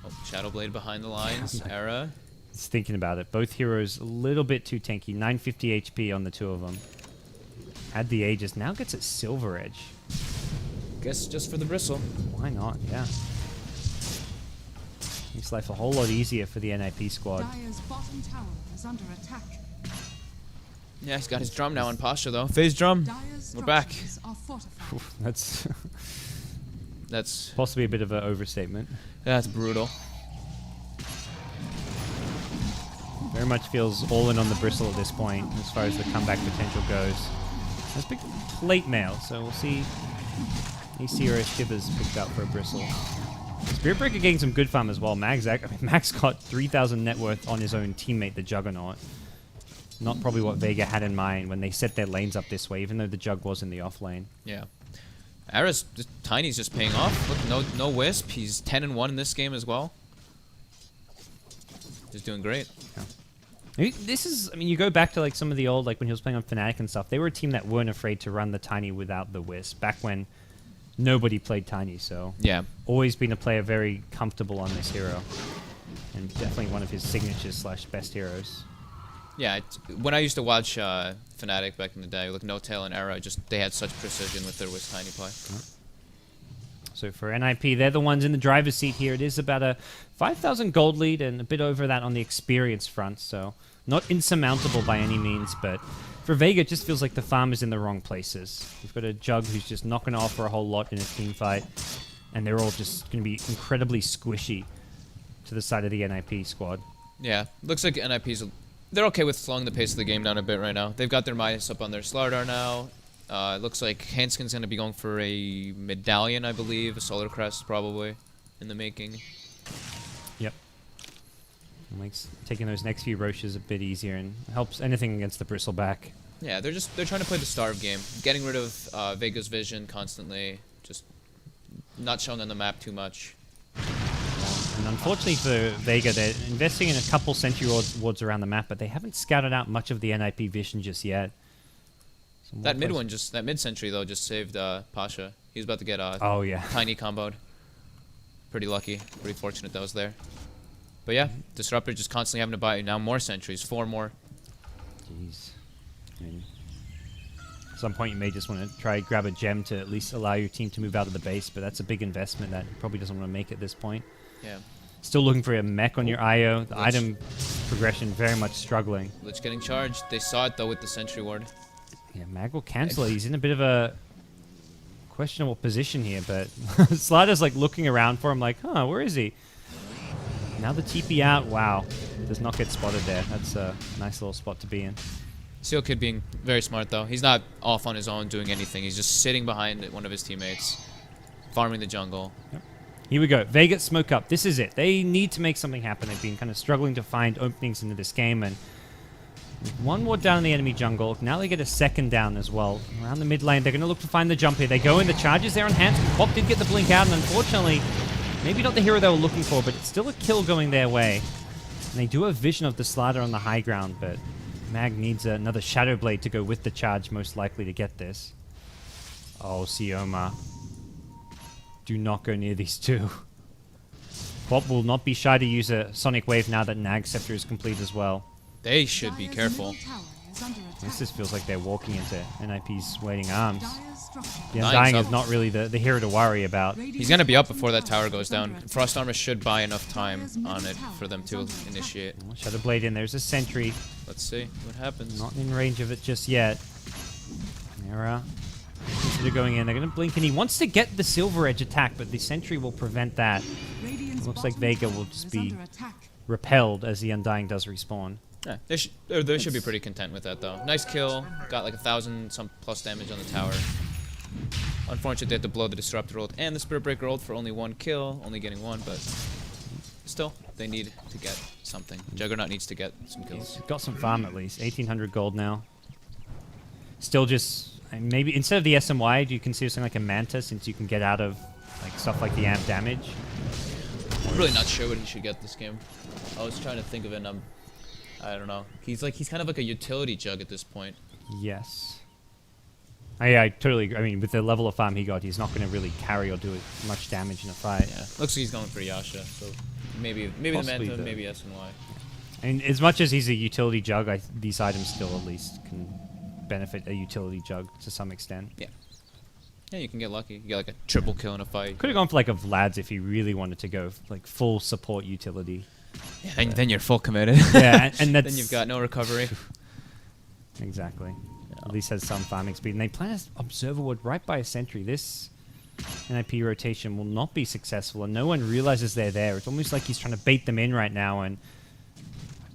Oh, Shadow Blade behind the lines. Era. Just thinking about it. Both heroes a little bit too tanky. 950 HP on the 2 of them. Had the Aegis. Now gets it Silver Edge. Guess just for the bristle. Why not? Yeah. Makes life a whole lot easier for the NiP squad. Dire's bottom tower is under attack. Yeah, he's got his drum now on Pasha though. Phase drum. Dire's We're back. structures are fortified. That's possibly a bit of an overstatement. That's brutal. Very much feels all in on the bristle at this point as far as the comeback potential goes. That's big plate mail, so we'll see. Asira Shivers picked up for a bristle. Spirit Breaker getting some good farm as well. Mag's got 3,000 net worth on his own teammate, the Juggernaut. Not probably what Vega had in mind when they set their lanes up this way, even though the Jug was in the off lane. Yeah. Ara's Tiny's just paying off. Look, no Wisp. He's 10-1 in this game as well. Just doing great. Yeah. This is, I mean, you go back to like some of the old, like when he was playing on Fnatic and stuff, they were a team that weren't afraid to run the Tiny without the Wisp, back when nobody played Tiny, so yeah. Always been a player very comfortable on this hero. And definitely one of his signatures / best heroes. Yeah, when I used to watch Fnatic back in the day, like No Tail and Era, just they had such precision with their Wisp Tiny play. So for NiP, they're the ones in the driver's seat here. It is about a 5,000 gold lead and a bit over that on the experience front, so not insurmountable by any means, but for Vega, it just feels like the farm is in the wrong places. You've got a Jug who's just not going to offer a whole lot in a team fight, and they're all just going to be incredibly squishy to the side of the NiP squad. Yeah, looks like NiP's... They're okay with slowing the pace of the game down a bit right now. They've got their Midas up on their Slardar now. It looks like Hanskin's going to be going for a Medallion, I believe. A Solar Crest, probably, in the making. Yep. Makes taking those next few Roches a bit easier and helps anything against the Bristleback. Yeah, they're trying to play the starve game. Getting rid of Vega's vision constantly. Just not showing on the map too much. And unfortunately for Vega, they're investing in a couple sentry wards around the map, but they haven't scouted out much of the NiP vision just yet. That mid sentry though just saved Pasha. He was about to get Tiny comboed. Pretty lucky, pretty fortunate that was there. But yeah, Disruptor just constantly having to buy now more sentries, 4 more. Jeez. I mean, at some point you may just want to try grab a gem to at least allow your team to move out of the base, but that's a big investment that probably doesn't want to make at this point. Yeah. Still looking for a mech on your IO. The item progression very much struggling. Lich getting charged. They saw it though with the sentry ward. Yeah, Mag will cancel it. He's in a bit of a questionable position here, but Slider's like looking around for him like, huh, where is he? Now the TP out. Wow. Does not get spotted there. That's a nice little spot to be in. Seal Kid being very smart though. He's not off on his own doing anything. He's just sitting behind one of his teammates, farming the jungle. Yep. Here we go. Vega smoke up. This is it. They need to make something happen. They've been kind of struggling to find openings into this game, and One more down in the enemy jungle. Now they get a second down as well. Around the mid lane, they're going to look to find the jump here. They go in, the charges there on hands. Pop did get the blink out, and unfortunately, maybe not the hero they were looking for, but it's still a kill going their way. And they do have vision of the slider on the high ground, but Mag needs another Shadow Blade to go with the charge, most likely to get this. Oh, Sioma. Do not go near these two. Pop will not be shy to use a Sonic Wave now that Nag Scepter is complete as well. They should be careful. This just feels like they're walking into NiP's waiting arms. The Undying's Undying up. is not really the hero to worry about. He's going to be up before that tower goes down. Frost Armor should buy enough time on it for them to initiate. Shadow Blade in, there's a sentry. Let's see what happens. Not in range of it just yet. Era. They're going in, they're going to blink, and he wants to get the Silver Edge attack, but the sentry will prevent that. It looks like Vega will just be repelled as the Undying does respawn. Yeah, they should be pretty content with that, though. Nice kill. Got like 1,000 some plus damage on the tower. Unfortunately, they had to blow the Disruptor ult and the Spirit Breaker ult for only one kill. Only getting one, but still, they need to get something. Juggernaut needs to get some kills. He's got some farm at least. 1,800 gold now. Still just... Maybe instead of the SMY, do you consider something like a Manta, since you can get out of like stuff like the amp damage? I'm really not sure what he should get this game. I was trying to think of it, and I don't know. He's kind of like a utility jug at this point. Yes. I totally agree. I mean, with the level of farm he got, he's not going to really carry or do much damage in a fight. Yeah, looks like he's going for Yasha, so maybe the Possibly Manta, maybe SNY. And as much as he's a utility jug, these items still at least can benefit a utility jug to some extent. Yeah. Yeah, you can get lucky. You get like a triple kill in a fight. Could have gone for like a Vlad's if he really wanted to go like full support utility. Yeah, and then you're full committed. Yeah, and that's... Then you've got no recovery. Exactly. At least has some farming speed. And they plant an Observer Ward right by a sentry. This NiP rotation will not be successful, and no one realizes they're there. It's almost like he's trying to bait them in right now, and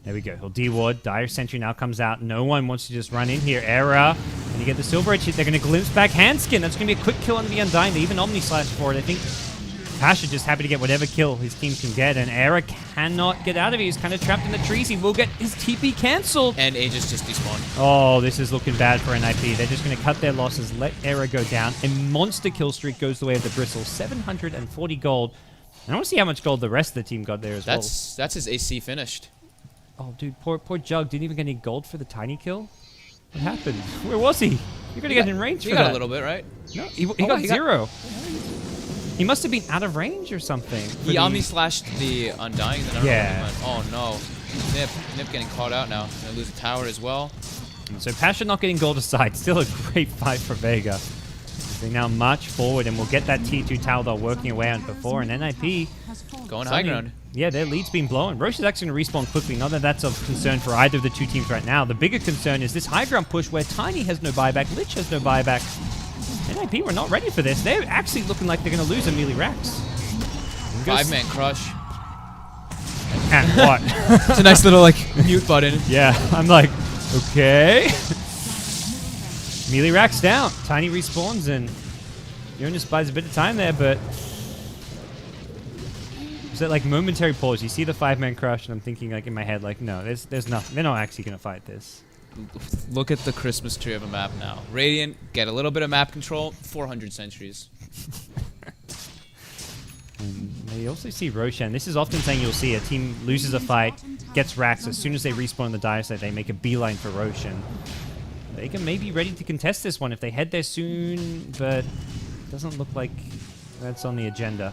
there we go. He'll D-ward. Dire Sentry now comes out. No one wants to just run in here. Error. And you get the Silver Edge hit. They're going to glimpse back Handskin. That's going to be a quick kill under the Undying. They even Omni-Slash for it. I think Pasha just happy to get whatever kill his team can get, and Error cannot get out of it. He's kind of trapped in the trees. He will get his TP cancelled. And Aegis just despawned. Oh, this is looking bad for NiP. They're just going to cut their losses, let Error go down. A monster kill streak goes the way of the Bristle. 740 gold. And I want to see how much gold the rest of the team got there as well. That's his AC finished. Oh, dude, poor Jug didn't even get any gold for the tiny kill. What happened? Where was he? You're going to get in range for He that. got a little bit, right? No, he got zero. He must have been out of range or something. He Omni-Slashed the Undying, then I don't know Yeah. where he went. Oh, no. NiP getting caught out now. Gonna lose a tower as well. So Pasha not getting gold aside. Still a great fight for Vega. They now march forward, and we'll get that T2 tower they're working away on before. And NiP... Going high ground. Yeah, their lead's been blown. Roche is actually going to respawn quickly. Not that that's of concern for either of the two teams right now. The bigger concern is this high ground push where Tiny has no buyback, Lich has no buyback. NiP were not ready for this. They're actually looking like they're going to lose a melee Rax. 5-man crush. And what? It's a nice little, like, mute button. Yeah, I'm like, okay. Melee Rax down. Tiny respawns, and Jonas buys a bit of time there, but... Is that like momentary pause? You see the 5-man crush, and I'm thinking like in my head, like, no, there's nothing. They're not actually going to fight this. Look at the Christmas tree of a map now. Radiant, get a little bit of map control, 400 sentries. And you also see Roshan. This is often saying you'll see a team loses a fight, gets Rax. As soon as they respawn in the dire site, they make a beeline for Roshan. Vega may be ready to contest this one if they head there soon, but it doesn't look like that's on the agenda.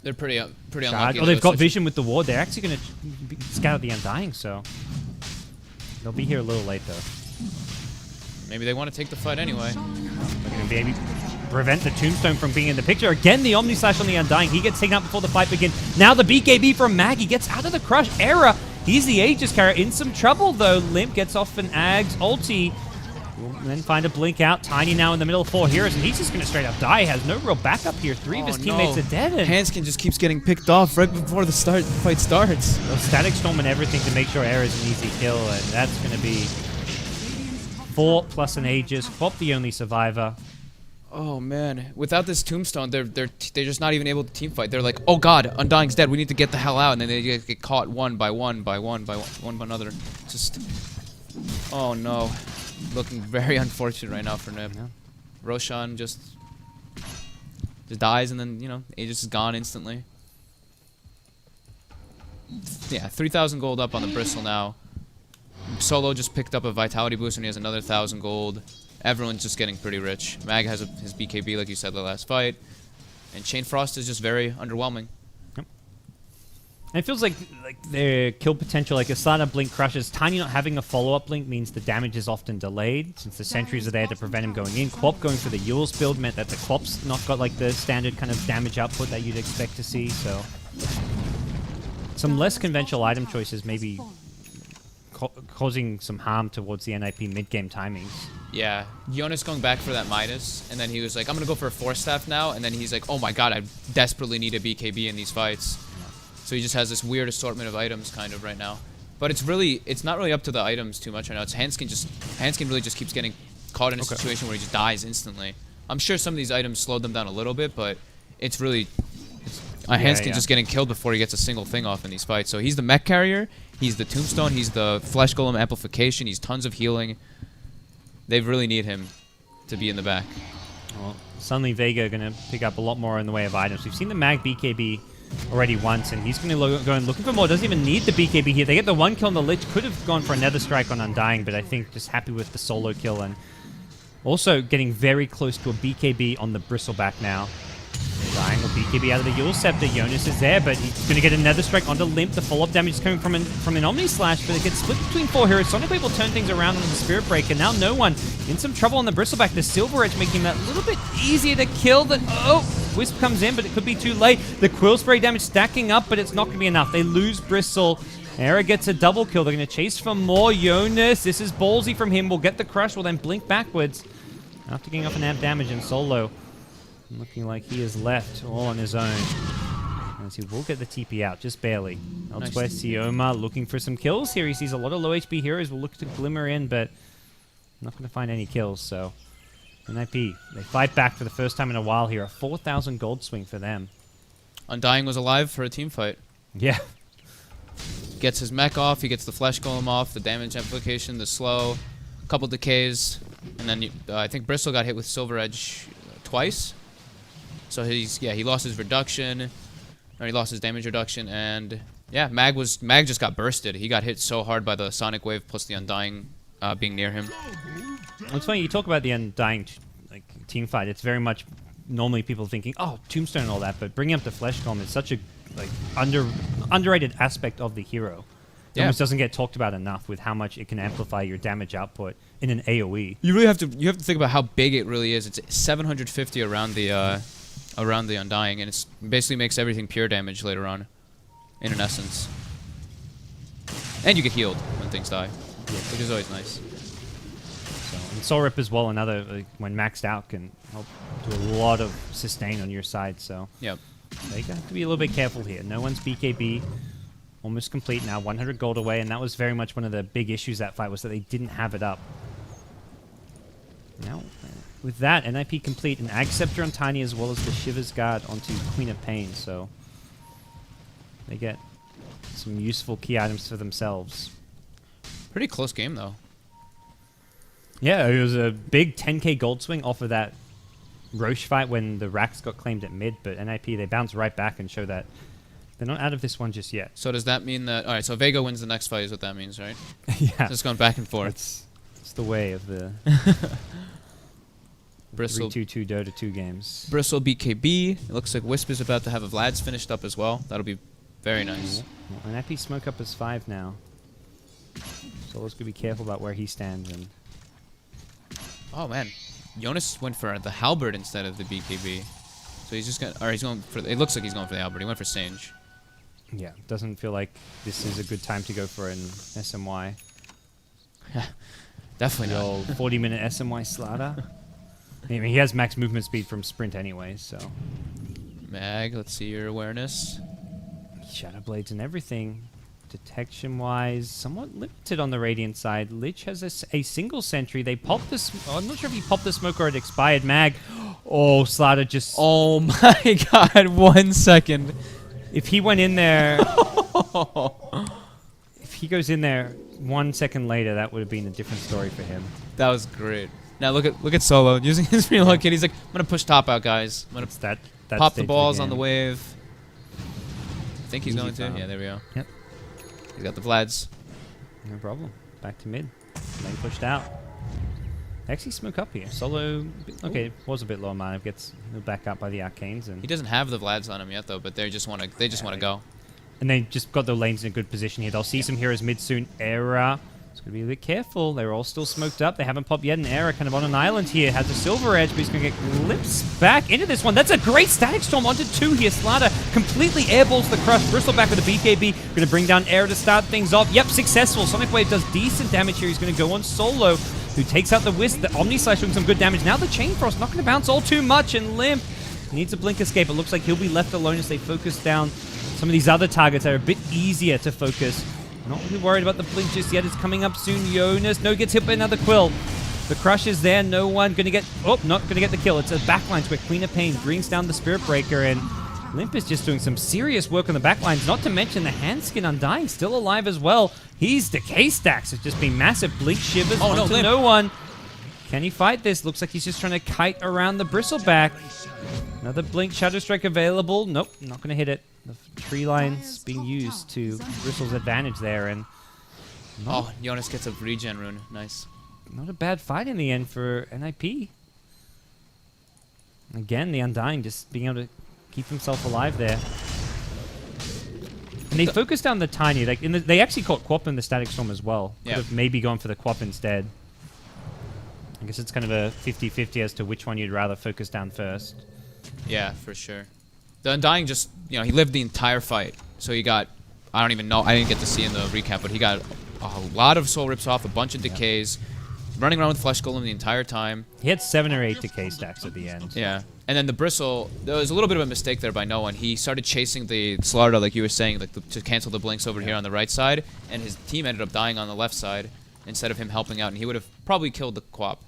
They're pretty unlucky. Oh, they've got vision with the ward. They're actually going to scout the Undying, so they'll be here a little late, though. Maybe they want to take the fight anyway. They're going to maybe prevent the Tombstone from being in the picture. Again, the Omni-Slash on the Undying. He gets taken out before the fight begins. Now the BKB from Maggie gets out of the crush. Era, he's the Aegis carrier. In some trouble, though. Limp gets off an Ag's ulti. We'll then find a blink out. Tiny now in the middle of 4 heroes, and he's just going to straight up die. He has no real backup here. 3 of his teammates are dead. And Hanskin just keeps getting picked off right before the fight starts. Static Storm and everything to make sure Era's an easy kill, and that's going to be 4 plus an Aegis. Quop the only survivor. Oh man, without this Tombstone, they're just not even able to team fight. They're like, oh god, Undying's dead. We need to get the hell out, and then they get caught one by another. Just Oh no. Looking very unfortunate right now for NiP. Yeah. Roshan just dies and then, you know, Aegis is gone instantly. Yeah, 3,000 gold up on the Bristle now. Solo just picked up a vitality boost and he has another 1,000 gold. Everyone's just getting pretty rich. Mag has his BKB like you said the last fight. And Chain Frost is just very underwhelming. Yep. And it feels like their kill potential, like a startup blink crushes. Tiny not having a follow-up blink means the damage is often delayed since the sentries are there to prevent him going in. Quap going for the Yule's build meant that the Quap's not got like the standard kind of damage output that you'd expect to see, so some less conventional item choices maybe causing some harm towards the NiP mid-game timings. Yeah, Jonas going back for that Midas, and then he was like, I'm going to go for a Force Staff now, and then he's like, oh my god, I desperately need a BKB in these fights. So he just has this weird assortment of items kind of right now. But it's not really up to the items too much right now. It's Hanskin really just keeps getting caught in a situation where he just dies instantly. I'm sure some of these items slowed them down a little bit, but it's really... Hanskin just getting killed before he gets a single thing off in these fights. So he's the mech carrier, he's the tombstone, he's the flesh golem amplification, he's tons of healing. They really need him to be in the back. Well, suddenly Vega are going to pick up a lot more in the way of items. We've seen the Mag BKB already once, and he's going to go and looking for more. Doesn't even need the BKB here. They get the one kill on the Lich. Could have gone for another strike on Undying, but I think just happy with the solo kill, and also getting very close to a BKB on the Bristleback now. Dying will BKB out of the Yule Scepter. Jonas is there, but he's going to get another strike onto Limp. The follow-up damage is coming from an Omni Slash, but it gets split between 4 heroes. Sonic Wave will turn things around on the Spirit Breaker. Now no one in some trouble on the Bristleback. The Silver Edge making that a little bit easier to kill. Wisp comes in, but it could be too late. The Quill Spray damage stacking up, but it's not going to be enough. They lose Bristle. Era gets a double kill. They're going to chase for more. Jonas, this is ballsy from him. Will get the crush, will then blink backwards after getting off an amp damage in solo. Looking like he is left all on his own. As he will get the TP out, just barely. Elsewhere, nice. Sioma looking for some kills here. He sees a lot of low HP heroes. Will look to glimmer in, but not going to find any kills, so... NiP, they fight back for the first time in a while here. A 4,000 gold swing for them. Undying was alive for a team fight. Yeah. Gets his mech off, he gets the flesh golem off, the damage amplification, the slow, a couple decays, and then I think Bristle got hit with Silver Edge twice. So he lost his reduction, or he lost his damage reduction, and yeah, Mag just got bursted. He got hit so hard by the Sonic Wave plus the Undying being near him. It's funny, you talk about the Undying team fight. It's very much normally people thinking, oh, Tombstone and all that, but bringing up the Flesh Golem is such a underrated aspect of the hero. It almost doesn't get talked about enough with how much it can amplify your damage output in an AoE. You really have to think about how big it really is. It's 750 around the Undying, and it basically makes everything pure damage later on, in an essence. And you get healed when things die, which is always nice. And Soul Rip as well, another, when maxed out, can help do a lot of sustain on your side, so... Yep. They have to be a little bit careful here. No one's BKB. Almost complete now, 100 gold away, and that was very much one of the big issues that fight, was that they didn't have it up. Now, with that, NiP complete, an Ag Scepter on Tiny as well as the Shiver's Guard onto Queen of Pain, so... They get some useful key items for themselves. Pretty close game, though. Yeah, it was a big 10k gold swing off of that Roche fight when the Rax got claimed at mid, but NiP, they bounce right back and show that they're not out of this one just yet. So does that mean that... Alright, so Vega wins the next fight is what that means, right? Yeah. So it's going back and forth. It's the way of the... Bristle 3-2-2 Dota 2 games. Bristle BKB. It looks like Wisp is about to have a Vlad's finished up as well. That'll be very nice. Well, NiP smoke up is 5 now. Solo's going to be careful about where he stands. And oh man, Jonas went for the halberd instead of the BKB. So he's just going for... It looks like he's going for the halberd. He went for Sage. Yeah, doesn't feel like this is a good time to go for an SMY. Definitely the not. old 40-minute SMY Slaughter. I mean, he has max movement speed from sprint anyway, so... Mag, let's see your awareness. Shadow Blades and everything. Detection-wise, somewhat limited on the Radiant side. Lich has a single sentry. They popped this... I'm not sure if he popped the smoke or it expired. Mag. Oh, Slaughter just... Oh my god, 1 second. If he went in there... if he goes in there 1 second later, that would have been a different story for him. That was great. Now look at Solo using his reload kit. He's like, I'm gonna push top out, guys. I'm gonna It's that pop the stage of balls on the game. wave. I think he's Easy going to. farm. Yeah, there we go. Yep. He's got the Vlads. No problem. Back to mid. Lane pushed out. They actually smoke up here. Solo, okay, was a bit low on mana. Gets back up by the Arcanes, and He doesn't have the Vlads on him yet though, but they just want to go. they just got the lanes in a good position here. They'll see some heroes mid soon. Era. It's going to be a bit careful. They're all still smoked up. They haven't popped yet. And Era kind of on an island here. Has a silver edge, but he's going to get glimpsed back into this one. That's a great static storm onto 2 here. Slaughter completely airballs the crush. Bristleback with a BKB. Going to bring down Era to start things off. Yep, successful. Sonic Wave does decent damage here. He's going to go on Solo, who takes out the Wisp. The Omni Slash doing some good damage. Now the Chain Frost not going to bounce all too much. And Limp needs a Blink Escape. It looks like he'll be left alone as they focus down some of these other targets that are a bit easier to focus. Not really worried about the blink just yet. It's coming up soon. Jonas, no, gets hit by another Quill. The crush is there. No one going to get... Oh, not going to get the kill. It's a backlines where Queen of Pain brings down the Spirit Breaker, and Limp is just doing some serious work on the backlines, not to mention the Handskin Undying still alive as well. He's decay stacks. It's just been massive Blink Shivers Oh, no, onto Limp. no one. Can he fight this? Looks like he's just trying to kite around the Bristleback. Another Blink Shadow Strike available. Nope, not going to hit it. The tree line's being used to Bristle's advantage there, and Oh, Jonas gets a regen rune. Nice. not a bad fight in the end for NiP. Again, the Undying just being able to keep himself alive there. And they focused on the Tiny. Like they actually caught Quap in the Static Storm as well. Could Yeah. have maybe gone for the Quap instead. I guess it's kind of a 50-50 as to which one you'd rather focus down first. Yeah, for sure. The Undying just, he lived the entire fight. So he got, I don't even know, I didn't get to see in the recap, but he got a lot of soul rips off, a bunch of decays, running around with Flesh Golem the entire time. He had 7 or 8 decay stacks at the end. Yeah. And then the Bristle, there was a little bit of a mistake there by no one. He started chasing the Slaughter, like you were saying, like to cancel the blinks over here on the right side, and his team ended up dying on the left side instead of him helping out, and he would have probably killed the Quap.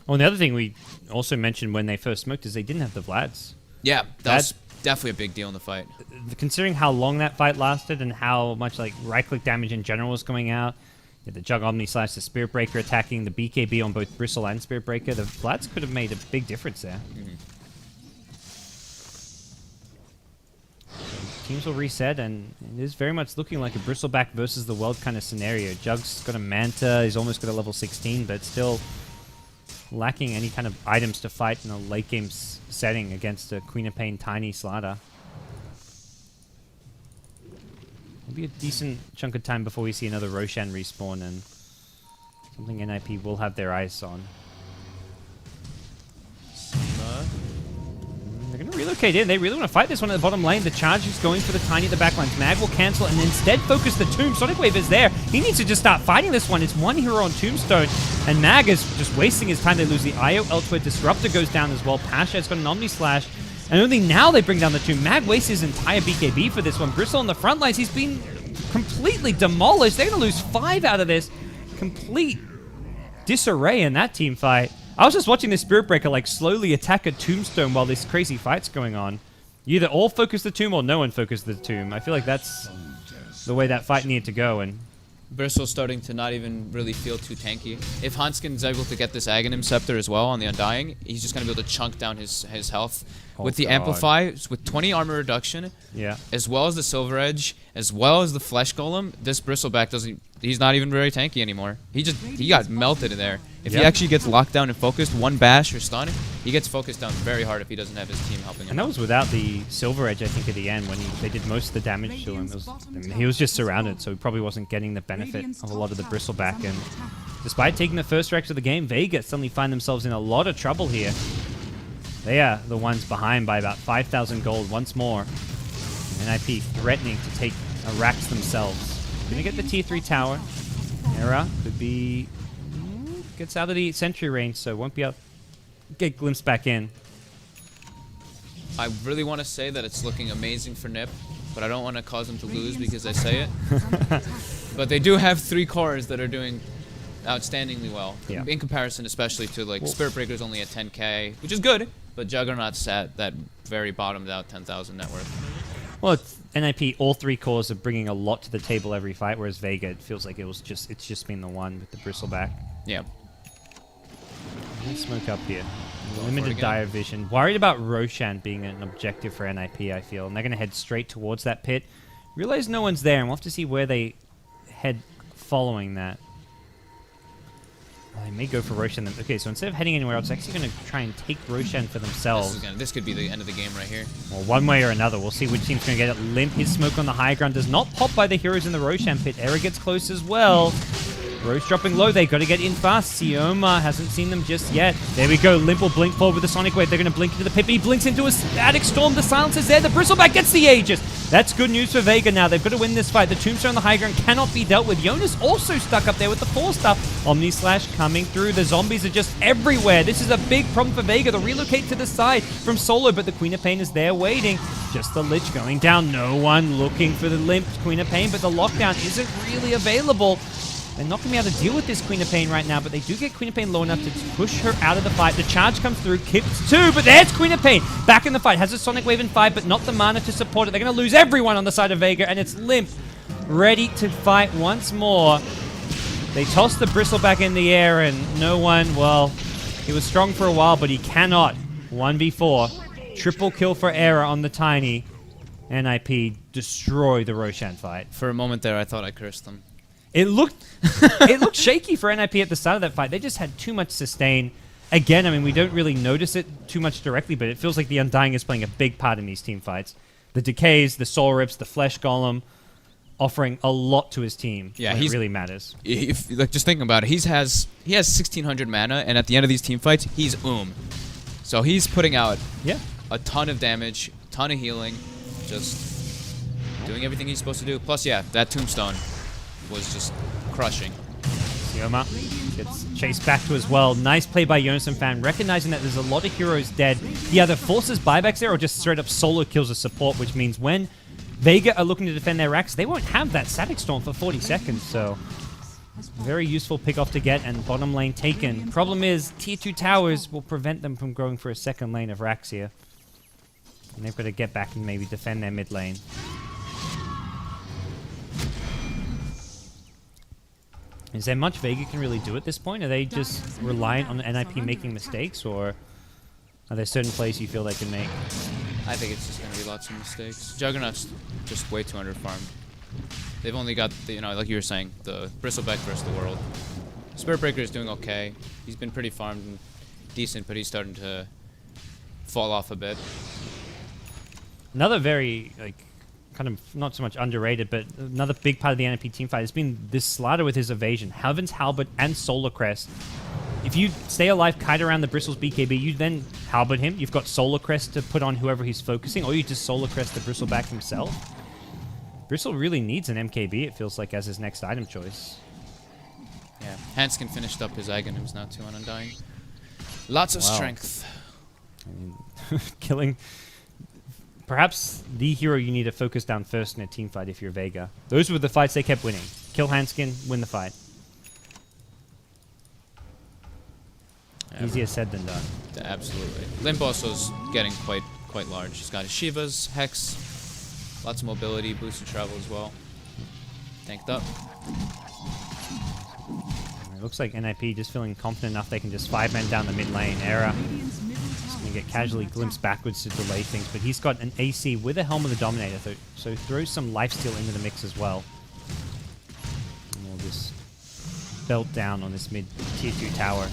Oh, and the other thing we also mentioned when they first smoked is they didn't have the Vlads. Yeah, that was definitely a big deal in the fight. Considering how long that fight lasted and how much like right-click damage in general was coming out, the Jug Omni slash the Spirit Breaker attacking the BKB on both Bristle and Spirit Breaker, the Vlads could have made a big difference there. Teams will reset, and it is very much looking like a Bristleback versus the world kind of scenario. Jug's got a Manta, he's almost got a level 16, but still lacking any kind of items to fight in a late game setting against a Queen of Pain Tiny Slaughter. It'll be a decent chunk of time before we see another Roshan respawn, and something NiP will have their eyes on. They're going to relocate in. They really want to fight this one at the bottom lane. The charge is going for the Tiny at the backlines. Mag will cancel and instead focus the Tomb. Sonic Wave is there. He needs to just start fighting this one. It's one hero on Tombstone, and Mag is just wasting his time. They lose the IO elsewhere. Disruptor goes down as well. Pasha's got an Omni Slash, and only now they bring down the Tomb. Mag wastes his entire BKB for this one. Bristle on the front lines. He's been completely demolished. They're going to lose 5 out of this. Complete disarray in that team fight. I was just watching this Spirit Breaker like slowly attack a Tombstone while this crazy fight's going on. You either all focus the Tomb or no one focus the Tomb. I feel like that's the way that fight needed to go. And Bristle's starting to not even really feel too tanky. If Hanskin's able to get this Aghanim Scepter as well on the Undying, he's just going to be able to chunk down his health. Oh, with the God. Amplify, with 20 armor reduction, yeah, as well as the Silver Edge, as well as the Flesh Golem, this Bristleback doesn't... He's not even very tanky anymore. He got melted in there. If he Yep. actually gets locked down and focused, one bash or stun, he gets focused down very hard if he doesn't have his team helping him. and that was without the Silver Edge, I think, at the end when they did most of the damage to him. He was just surrounded, so he probably wasn't getting the benefit of a lot of the Bristleback. And despite taking the first wreck of the game, Vega suddenly find themselves in a lot of trouble here. They are the ones behind by about 5,000 gold once more. And NiP threatening to take a Rax themselves. Gonna get the tier 3 tower. Era could be... gets out of the sentry range, so won't be able to get glimpsed back in. I really want to say that it's looking amazing for NiP, but I don't want to cause them to lose because I say it. But they do have 3 cores that are doing outstandingly well. Yeah. In comparison, especially to like Spirit Breaker's only at 10k, which is good, but Juggernaut's at that very bottomed out 10,000 net worth. Well, it's NiP, all 3 cores are bringing a lot to the table every fight, whereas Vega, it feels like it's just been the one with the bristleback. Yeah. Let's smoke up here. for it Limited again. dire vision. Worried about Roshan being an objective for NiP, I feel. And they're going to head straight towards that pit. Realize no one's there, and we'll have to see where they head following that. They may go for Roshan. Okay, so instead of heading anywhere else, they're actually going to try and take Roshan for themselves. This could be the end of the game right here. Well, one way or another. We'll see which team's going to get it. Limp, his smoke on the high ground does not pop by the heroes in the Roshan pit. Era gets close as well. Rose dropping low. They got to get in fast. Sioma hasn't seen them just yet. There we go. Limp will blink forward with the Sonic Wave. They're going to blink into the pit, but he blinks into a static storm. The silence is there. The Bristleback gets the Aegis. That's good news for Vega now. They've got to win this fight. The Tombstone on the high ground cannot be dealt with. Jonas also stuck up there with the 4-star. Omni Slash coming through. The zombies are just everywhere. This is a big problem for Vega. They'll relocate to the side from Solo, but the Queen of Pain is there waiting. Just the Lich going down. No one looking for the Limp Queen of Pain, but the lockdown isn't really available. They're not going to be able to deal with this Queen of Pain right now, but they do get Queen of Pain low enough to push her out of the fight. The charge comes through, Kips 2, but there's Queen of Pain back in the fight. Has a Sonic Wave in 5, but not the mana to support it. They're going to lose everyone on the side of Vega, and it's Limp ready to fight once more. They toss the Bristleback in the air, and no one, well, he was strong for a while, but he cannot 1v4. Triple kill for Era on the Tiny. NiP destroy the Roshan fight. For a moment there, I thought I cursed them. It looked shaky for NiP at the start of that fight. They just had too much sustain. Again, I mean, we don't really notice it too much directly, but it feels like the Undying is playing a big part in these team fights. The Decays, the Soul Rips, the Flesh Golem, offering a lot to his team. Yeah, when it really matters. If like just thinking about it, he has 1600 mana, and at the end of these team fights, he's So he's putting out a ton of damage, ton of healing, just doing everything he's supposed to do. Plus, yeah, that Tombstone was just crushing. Sioma gets chased back to as well. Nice play by Jonas and Fan, recognizing that there's a lot of heroes dead. He either forces buybacks there or just straight up solo kills a support, which means when Vega are looking to defend their racks, they won't have that Static Storm for 40 seconds, so very useful pick off to get, and bottom lane taken. Problem is, tier 2 towers will prevent them from going for a second lane of racks here. And they've got to get back and maybe defend their mid lane. Is there much Vega can really do at this point? Are they just reliant on NiP making mistakes, or are there certain plays you feel they can make? I think it's just going to be lots of mistakes. Juggernaut's just way too underfarmed. They've only got, the, like you were saying, the Bristleback versus the world. Spirit Breaker is doing okay. He's been pretty farmed and decent, but he's starting to fall off a bit. Another very, kind of not so much underrated, but another big part of the NiP team fight has been this Slider with his evasion. Heaven's Halberd and Solar Crest. If you stay alive, kite around the Bristles BKB, you then Halberd him. You've got Solar Crest to put on whoever he's focusing, or you just Solar Crest the Bristleback himself. Bristle really needs an MKB, it feels like, as his next item choice. Yeah, Hanskin finished up his Aghanims now too on Undying. Lots of strength. I mean, killing... Perhaps the hero you need to focus down first in a team fight if you're Vega. Those were the fights they kept winning. Kill Hanskin, win the fight. Easier said than done. Absolutely. Limp also's getting quite large. He's got his Shivas, Hex, lots of mobility, boosted travel as well. Tanked up. It looks like NiP just feeling confident enough they can just 5-man down the mid lane. Era going to get casually glimpsed backwards to delay things, but he's got an AC with a Helm of the Dominator, so throws some lifesteal into the mix as well. And we'll just belt down on this mid tier 2 tower.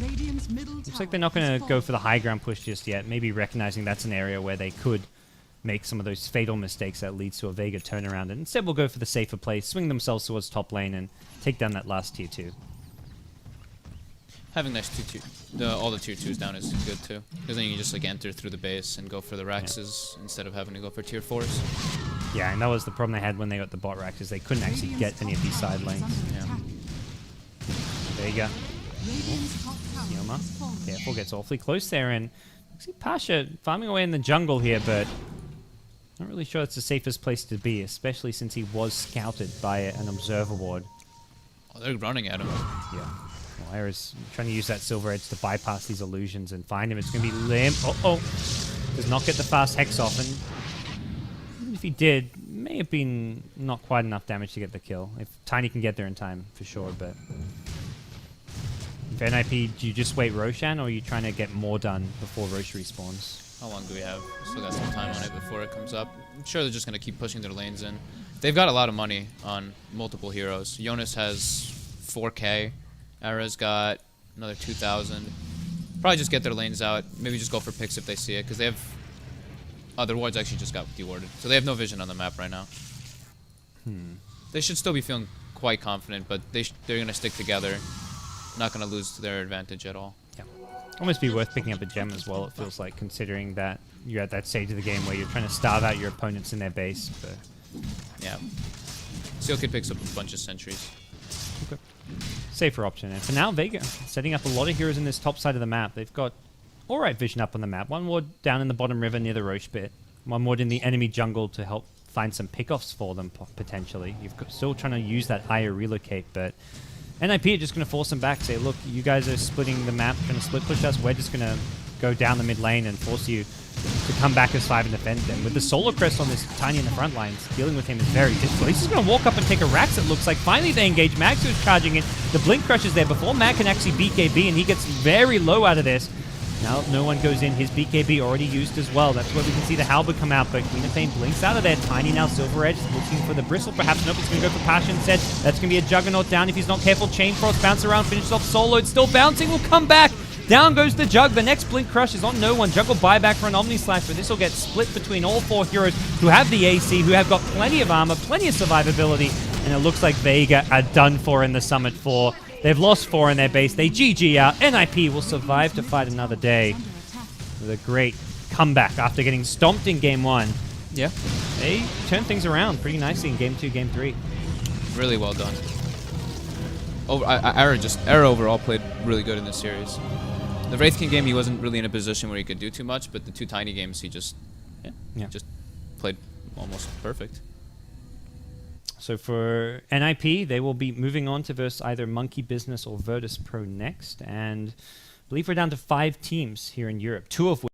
Looks like they're not going to go for the high ground push just yet, maybe recognizing that's an area where they could make some of those fatal mistakes that leads to a Vega turnaround, and instead we'll go for the safer play, swing themselves towards top lane and take down that last tier 2. Having nice all the tier 2s down is good too, because then you can just enter through the base and go for the Raxes instead of having to go for tier 4s. Yeah, and that was the problem they had when they got the bot Raxes. They couldn't actually get any of these side lanes. Yeah. Vega. Sioma. Careful, gets awfully close there, and I see Pasha farming away in the jungle here, but not really sure it's the safest place to be, especially since he was scouted by an observer ward. Oh, they're running at him. Yeah. Well, Era's trying to use that Silver Edge to bypass these illusions and find him. It's going to be Limp. Uh-oh. Does not get the fast Hex off, and even if he did, may have been not quite enough damage to get the kill. If Tiny can get there in time, for sure, but... If NiP, do you just wait Roshan, or are you trying to get more done before Rosh respawns? How long do we have? Still got some time on it before it comes up. I'm sure they're just going to keep pushing their lanes in. They've got a lot of money on multiple heroes. Jonas has 4k. Ara's got another 2,000. Probably just get their lanes out. Maybe just go for picks if they see it, because they have... Oh, their wards actually just got dewarded. So they have no vision on the map right now. They should still be feeling quite confident, but they're going to stick together. Not going to lose their advantage at all. Yeah. Almost be worth picking up a gem as well, it feels like, considering that you're at that stage of the game where you're trying to starve out your opponents in their base. But yeah. Seal Kid picks up a bunch of sentries. okay. Safer option. And for now, Vega setting up a lot of heroes in this top side of the map. They've got alright vision up on the map. One ward down in the bottom river near the Roche bit. One ward in the enemy jungle to help find some pickoffs for them, potentially. You've got, still trying to use that higher relocate, but NiP are just going to force them back. Say, look, you guys are splitting the map, going to split push us. We're just going to go down the mid lane and force you to come back as 5 and defend them. With the Solar Crest on this Tiny in the front lines, dealing with him is very difficult. He's just going to walk up and take a Rax, it looks like. Finally, they engage. Max, who's charging it. The Blink Crush is there before Mac can actually BKB, and he gets very low out of this. Now no one goes in. His BKB already used as well. That's where we can see the Halberd come out, but Queen of Fame blinks out of there. Tiny now Silver Edge looking for the Bristle. Perhaps nope, it's going to go for Passion Set. That's going to be a Juggernaut down if he's not careful. Chain Frost bounce around, finishes off Solo. It's still bouncing, will come back. Down goes the Jug. The next Blink Crush is on no one. Jug will buy back for an Omni Slash, but this will get split between all 4 heroes who have the AC, who have got plenty of armor, plenty of survivability, and it looks like Vega are done for in the Summit 4. They've lost 4 in their base. They GG out. NiP will survive to fight another day with a great comeback after getting stomped in Game 1. Yeah. They turned things around pretty nicely in Game 2, Game 3. Really well done. Ara overall played really good in this series. The Wraith King game, he wasn't really in a position where he could do too much, but the 2 Tiny games, he just played almost perfect. So for NiP, they will be moving on to verse either Monkey Business or Virtus Pro next, and I believe we're down to 5 teams here in Europe, 2 of which